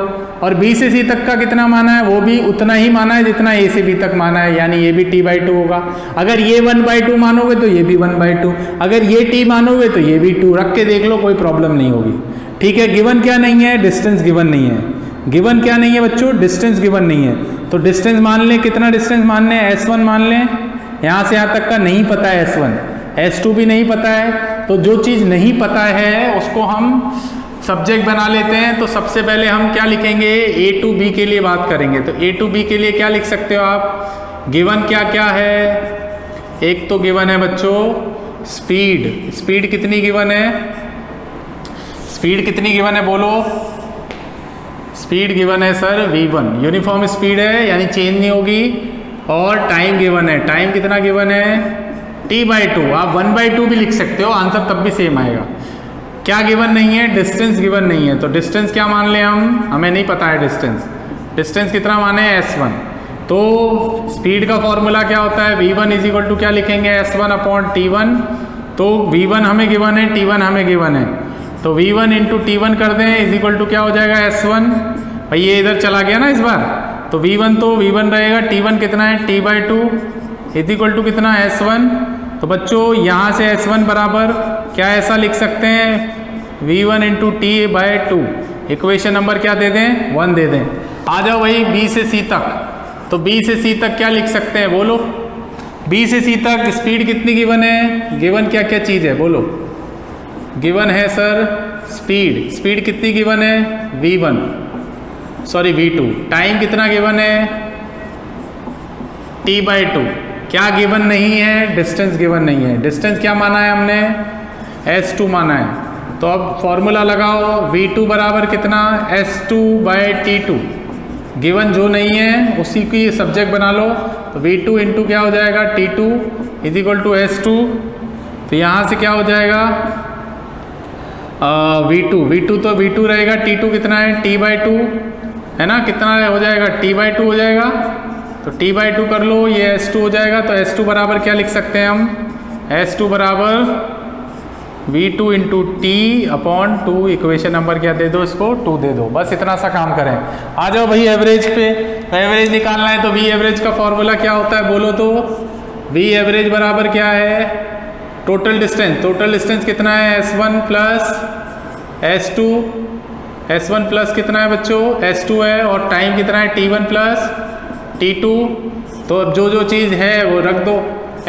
और B से C तक का कितना माना है? वो भी उतना ही माना है जितना A से B तक माना है, यानी ये भी T/2 होगा। अगर ये 1/2 मानोगे तो ये भी 1/2, अगर ये T मानोगे तो ये भी 2। रख के देख लो, कोई प्रॉब्लम नहीं होगी। ठीक है। गिवन क्या नहीं है? डिस्टेंस गिवन नहीं है। गिवन क्या नहीं है बच्चों? डिस्टेंस गिवन नहीं है। तो डिस्टेंस मान लें, कितना डिस्टेंस मान लें? S1 मान लें। यहाँ से यहाँ तक का नहीं पता है S1, S2 भी नहीं पता है। तो जो चीज़ नहीं पता है उसको हम सब्जेक्ट बना लेते हैं। तो सबसे पहले हम क्या लिखेंगे? A to B के लिए बात करेंगे। तो A to B के लिए क्या लिख सकते हो आप? गिवन क्या क्या है? एक तो गिवन है बच्चों स्पीड। स्पीड कितनी गिवन है? स्पीड कितनी गिवन है बोलो? स्पीड गिवन है सर V1, यूनिफॉर्म स्पीड है यानी चेंज नहीं होगी। और टाइम गिवन है। टाइम कितना गिवन है? t/2, आप 1/2 भी लिख सकते हो, आंसर तब भी सेम आएगा। क्या गिवन नहीं है? डिस्टेंस गिवन नहीं है, तो डिस्टेंस क्या मान लें हम? हमें नहीं पता है डिस्टेंस कितना माने? s1। तो स्पीड का फॉर्मूला क्या होता है? v1 इज इक्वल टू क्या लिखेंगे? s1/t1। तो v1 हमें गिवन है, t1 हमें गिवन है, तो v1 इंटू t1 कर दें इज इक्वल टू क्या हो जाएगा? s1। भाई ये इधर चला गया ना इस बार, तो v1 रहेगा, t1 कितना है? t/2 इज इक्वल टू कितना? s1। तो बच्चों यहाँ से s1 बराबर क्या ऐसा लिख सकते हैं? v1 into t/2। Equation number क्या दे दें? 1 दे दें। आ जाओ भाई b से c तक, तो b से c तक क्या लिख सकते हैं? बोलो। b से c तक स्पीड कितनी गिवन है? गिवन क्या क्या चीज़ है? बोलो। गिवन है सर स्पीड कितनी गिवन है? v2। टाइम कितना गिवन है? t/2। क्या गिवन नहीं है? डिस्टेंस गिवन नहीं है। डिस्टेंस क्या माना है हमने? s2 माना है। तो अब फॉर्मूला लगाओ, v2 बराबर कितना? s2/t2। गिवन जो नहीं है उसी की सब्जेक्ट बना लो, तो v2 इंटू क्या हो जाएगा? t2 is equal to s2। तो यहाँ से क्या हो जाएगा? v2 तो v2 रहेगा, t2 कितना है? t/2 है ना, कितना हो जाएगा? t/2 हो जाएगा, तो t/2 कर लो, ये s2 हो जाएगा। तो s2 बराबर क्या लिख सकते हैं हम? s2 बराबर v2 into t/2। Equation number क्या दे दो इसको? 2 दे दो। बस इतना सा काम करें। आ जाओ भाई एवरेज पे। एवरेज निकालना है तो v एवरेज का फॉर्मूला क्या होता है? बोलो तो। v एवरेज बराबर क्या है? टोटल डिस्टेंस कितना है? s1 plus s2। s1 plus कितना है बच्चों? s2 है, और टाइम कितना है? t1 plus t2। तो अब जो चीज़ है वो रख दो।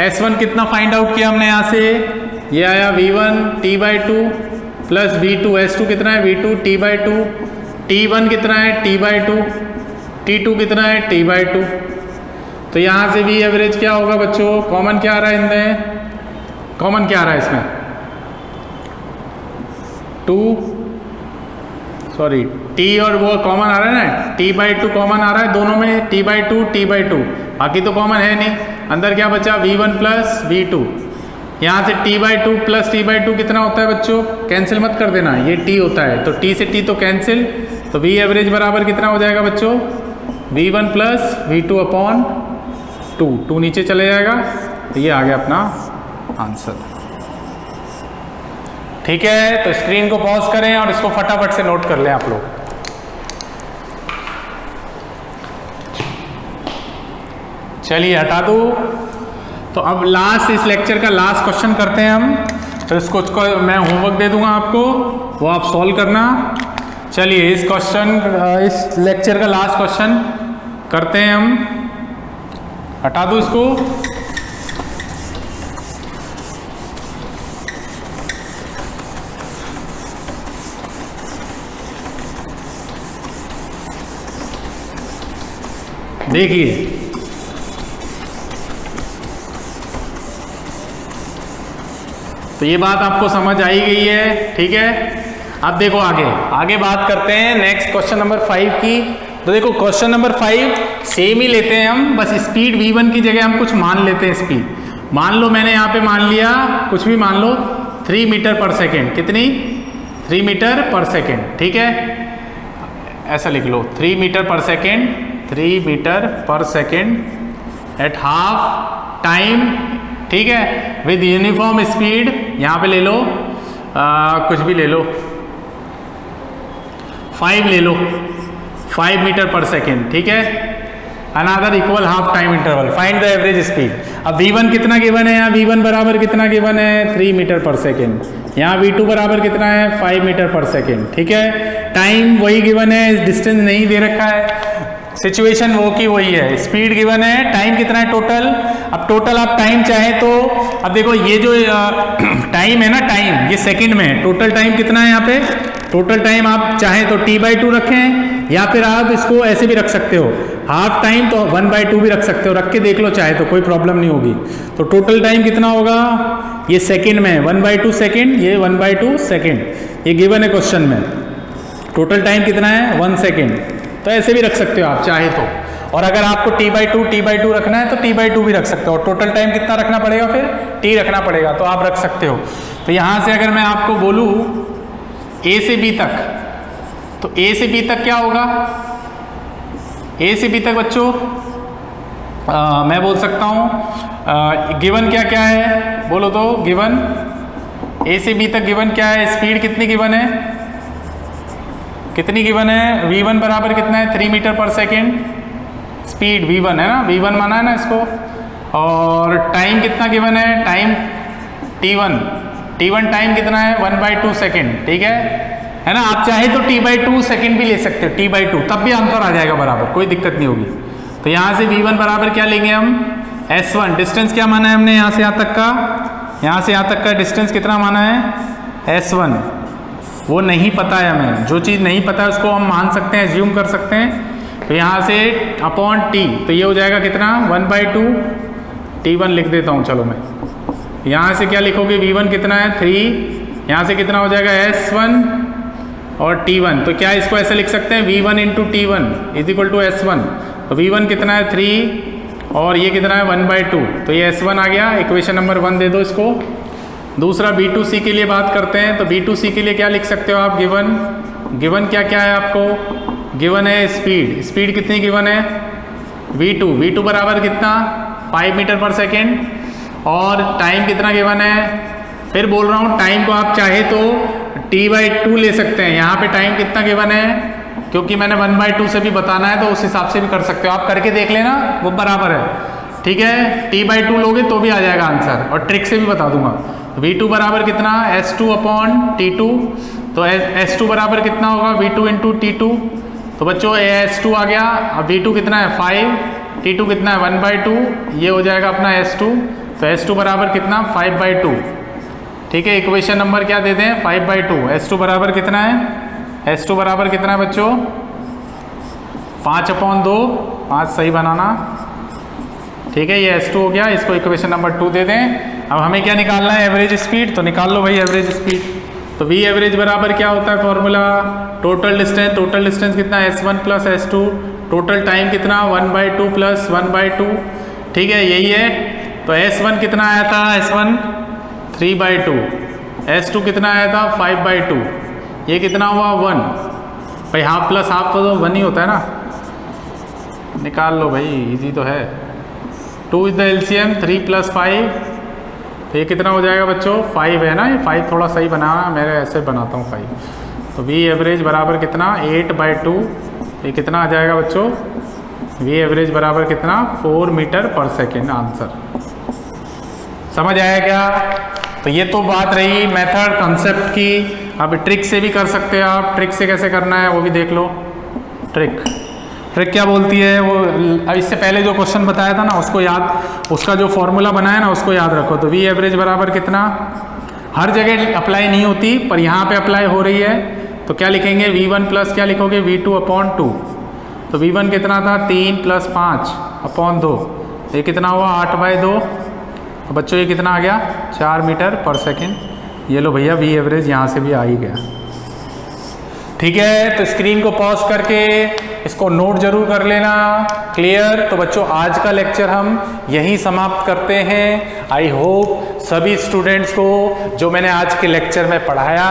s1 कितना फाइंड आउट किया हमने यहाँ से? ये आया v1 t/2 plus v2। s2 कितना है? v2 t/2। t1 कितना है? t/2। t2 कितना है? t/2। तो यहाँ से v एवरेज क्या होगा बच्चों? कॉमन क्या आ रहा है इनमें? कॉमन क्या आ रहा है इसमें? t और वो कॉमन आ रहा है ना, t/2 कॉमन आ रहा है दोनों में, t/2। बाकी तो कॉमन है नहीं। अंदर क्या बचा? v1 plus v2। यहाँ से t/2 प्लस t/2 कितना होता है बच्चों? कैंसिल मत कर देना, ये t होता है, तो t से t तो कैंसिल। तो v एवरेज बराबर कितना हो जाएगा बच्चों? v1 plus v2/2। 2 नीचे चले जाएगा, तो ये आ गया अपना आंसर। ठीक है, तो स्क्रीन को पॉज करें और इसको फटाफट से नोट कर लें आप लोग। चलिए हटा दो। तो अब लास्ट, इस लेक्चर का लास्ट क्वेश्चन करते हैं हम। तो इसको मैं होमवर्क दे दूंगा आपको, वो आप सॉल्व करना। चलिए इस लेक्चर का लास्ट क्वेश्चन करते हैं हम। हटा दो इसको। देखिए तो ये बात आपको समझ आई गई है। ठीक है, अब देखो आगे बात करते हैं नेक्स्ट क्वेश्चन नंबर 5 की। तो देखो क्वेश्चन नंबर 5 सेम ही लेते हैं हम, बस स्पीड v1 की जगह हम कुछ मान लेते हैं। स्पीड मान लो, मैंने यहाँ पे मान लिया, कुछ भी मान लो, 3 मीटर पर सेकेंड। कितनी? 3 मीटर पर सेकेंड। ठीक है, ऐसा लिख लो, 3 मीटर पर सेकेंड, 3 मीटर पर सेकेंड एट हाफ टाइम। ठीक है, विद यूनिफॉर्म स्पीड। यहाँ पे ले लो कुछ भी ले लो, 5 ले लो, 5 मीटर पर सेकेंड। ठीक है, another equal half time interval, find the average speed. अब v1 कितना गिवन है? यहाँ v1 बराबर कितना गिवन है? 3 मीटर पर सेकेंड। यहाँ v2 बराबर कितना है? 5 मीटर पर सेकेंड। ठीक है, टाइम वही गिवन है, डिस्टेंस नहीं दे रखा है, सिचुएशन वो की वही है, स्पीड गिवन है, टाइम कितना है टोटल। अब टोटल आप टाइम चाहे तो, अब देखो ये जो टाइम है ना, टाइम ये सेकंड में है, टोटल टाइम कितना है यहाँ पे? टोटल टाइम आप चाहे तो t/2 रखें, या फिर आप इसको ऐसे भी रख सकते हो, हाफ टाइम तो 1/2 भी रख सकते हो, रख के देख लो चाहे तो, कोई प्रॉब्लम नहीं होगी। तो टोटल टाइम कितना होगा? ये सेकंड में 1/2 सेकेंड, ये 1/2 सेकेंड, ये गिवन है क्वेश्चन में। टोटल टाइम कितना है? 1 सेकेंड। तो ऐसे भी रख सकते हो आप चाहे तो। और अगर आपको t/2 रखना है तो t/2 भी रख सकते हो। टोटल टाइम कितना रखना पड़ेगा, फिर t रखना पड़ेगा, तो आप रख सकते हो। तो यहाँ से अगर मैं आपको बोलूँ a से b तक, तो a से b तक क्या होगा, a से b तक बच्चों मैं बोल सकता हूँ गिवन क्या क्या है, बोलो तो गिवन a से b तक गिवन क्या है, स्पीड कितनी गिवन है, कितनी गिवन है, v1 बराबर कितना है 3 मीटर पर सेकेंड, स्पीड v1 है ना, v1 माना है ना इसको, और टाइम कितना गिवन है, टाइम t1 टाइम कितना है 1/2 सेकेंड, ठीक है ना। आप चाहे तो t/2 सेकेंड भी ले सकते हो, t/2, तब भी आंसर आ जाएगा बराबर, कोई दिक्कत नहीं होगी। तो यहाँ से v1 बराबर क्या लेंगे हम, s1, डिस्टेंस क्या माना है हमने यहाँ से यहाँ तक का, यहाँ से यहाँ तक का डिस्टेंस कितना माना है s1, वो नहीं पता है हमें, जो चीज़ नहीं पता है उसको हम मान सकते हैं, एज्यूम कर सकते हैं। तो यहाँ से अपॉन t, तो ये हो जाएगा कितना 1/2, t1 लिख देता हूँ, चलो मैं यहाँ से क्या लिखोगे, v1 कितना है 3, यहाँ से कितना हो जाएगा s1 और t1, तो क्या इसको ऐसे लिख सकते हैं v1 into t1 is equal to s1, तो v1 कितना है 3 और ये कितना है 1/2, तो ये s1 आ गया, इक्वेशन नंबर 1 दे दो इसको। दूसरा b2c के लिए बात करते हैं, तो b2c के लिए क्या लिख सकते हो आप, गिवन क्या क्या है आपको, गिवन है स्पीड कितनी गिवन है v2 बराबर कितना 5 मीटर पर सेकेंड, और टाइम कितना गिवन है, फिर बोल रहा हूँ टाइम को आप चाहे तो t/2 ले सकते हैं, यहाँ पे टाइम कितना गिवन है, क्योंकि मैंने 1/2 से भी बताना है तो उस हिसाब से भी कर सकते हो, आप करके देख लेना वो बराबर है, ठीक है। t/2 लोगे तो भी आ जाएगा आंसर, और ट्रिक से भी बता दूंगा। v2 बराबर कितना s2 अपॉन t2, तो s2 बराबर कितना होगा v2 इंटू t2, तो बच्चों s2 आ गया, अब v2 कितना है 5, t2 कितना है 1/2, ये हो जाएगा अपना s2, तो s2 बराबर कितना 5/2, ठीक है। इक्वेशन नंबर क्या दे दें 5/2, s2 बराबर कितना है, s2 बराबर कितना है बच्चों 5/2, 5 सही बनाना, ठीक है, ये s2 हो गया, इसको इक्वेशन नंबर 2 दे दें। अब हमें क्या निकालना है, एवरेज स्पीड, तो निकाल लो भाई एवरेज स्पीड। तो v एवरेज बराबर क्या होता है फॉर्मूला, टोटल डिस्टेंस कितना s1 plus s2, total time कितना 1/2 प्लस 1/2, ठीक है, यही है। तो s1 कितना आया था, s1 3/2, s2 कितना आया था 5/2, ये कितना हुआ 1, भाई हाफ प्लस हाफ तो 1 ही होता है ना, निकाल लो भाई, इजी तो है। 2 इज द एलसीएम, 3 प्लस 5, तो ये कितना हो जाएगा बच्चों 5 है ना, ये 5 थोड़ा सही बना, मैं ऐसे बनाता हूँ 5, तो v एवरेज बराबर कितना 8/2, ये कितना आ जाएगा बच्चों, v एवरेज बराबर कितना 4 मीटर पर सेकेंड, आंसर समझ आया क्या। तो ये तो बात रही मेथड कंसेप्ट की, अब ट्रिक से भी कर सकते हैं आप, ट्रिक से कैसे करना है वो भी देख लो। ट्रिक क्या बोलती है वो, अब इससे पहले जो क्वेश्चन बताया था ना उसको याद, उसका जो फॉर्मूला बनाया ना उसको याद रखो। तो v एवरेज बराबर कितना, हर जगह अप्लाई नहीं होती पर यहाँ पे अप्लाई हो रही है, तो क्या लिखेंगे v1 प्लस क्या लिखोगे v2 अपॉन 2, तो v1 कितना था 3 प्लस 5 अपॉन 2, ये कितना हुआ 8/2, तो बच्चों ये कितना आ गया 4 मीटर पर सेकेंड। ये लो भैया v एवरेज यहाँ से भी आ ही गया, ठीक है। तो स्क्रीन को पॉज करके इसको नोट जरूर कर लेना, क्लियर। तो बच्चों आज का लेक्चर हम यहीं समाप्त करते हैं। आई होप सभी स्टूडेंट्स को जो मैंने आज के लेक्चर में पढ़ाया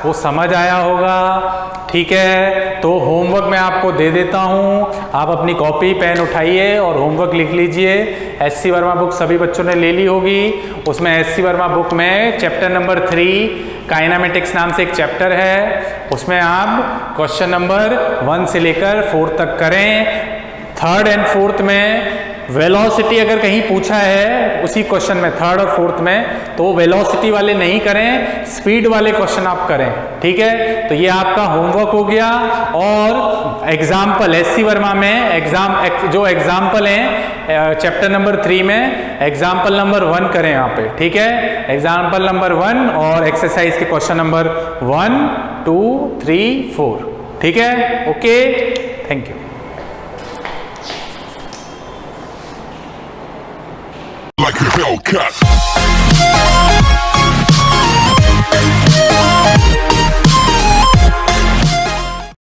वो समझ आया होगा, ठीक है। तो होमवर्क मैं आपको दे देता हूँ, आप अपनी कॉपी पेन उठाइए और होमवर्क लिख लीजिए। एससी वर्मा बुक सभी बच्चों ने ले ली होगी, उसमें एससी वर्मा बुक में चैप्टर नंबर 3 काइनेमेटिक्स नाम से एक चैप्टर है, उसमें आप क्वेश्चन नंबर 1 से लेकर 4 तक करें। 3rd एंड 4th में वेलोसिटी अगर कहीं पूछा है उसी क्वेश्चन में 3rd और 4th में, तो वेलोसिटी वाले नहीं करें, स्पीड वाले क्वेश्चन आप करें, ठीक है। तो ये आपका होमवर्क हो गया। और एग्जाम्पल एससी वर्मा में जो एग्जाम्पल हैं चैप्टर नंबर 3 में एग्जाम्पल नंबर 1 करें यहाँ पे, ठीक है। एग्जाम्पल नंबर 1 और एक्सरसाइज के क्वेश्चन नंबर 1, 2, 3, 4, ठीक है। Okay, thank you. Like a Hellcat.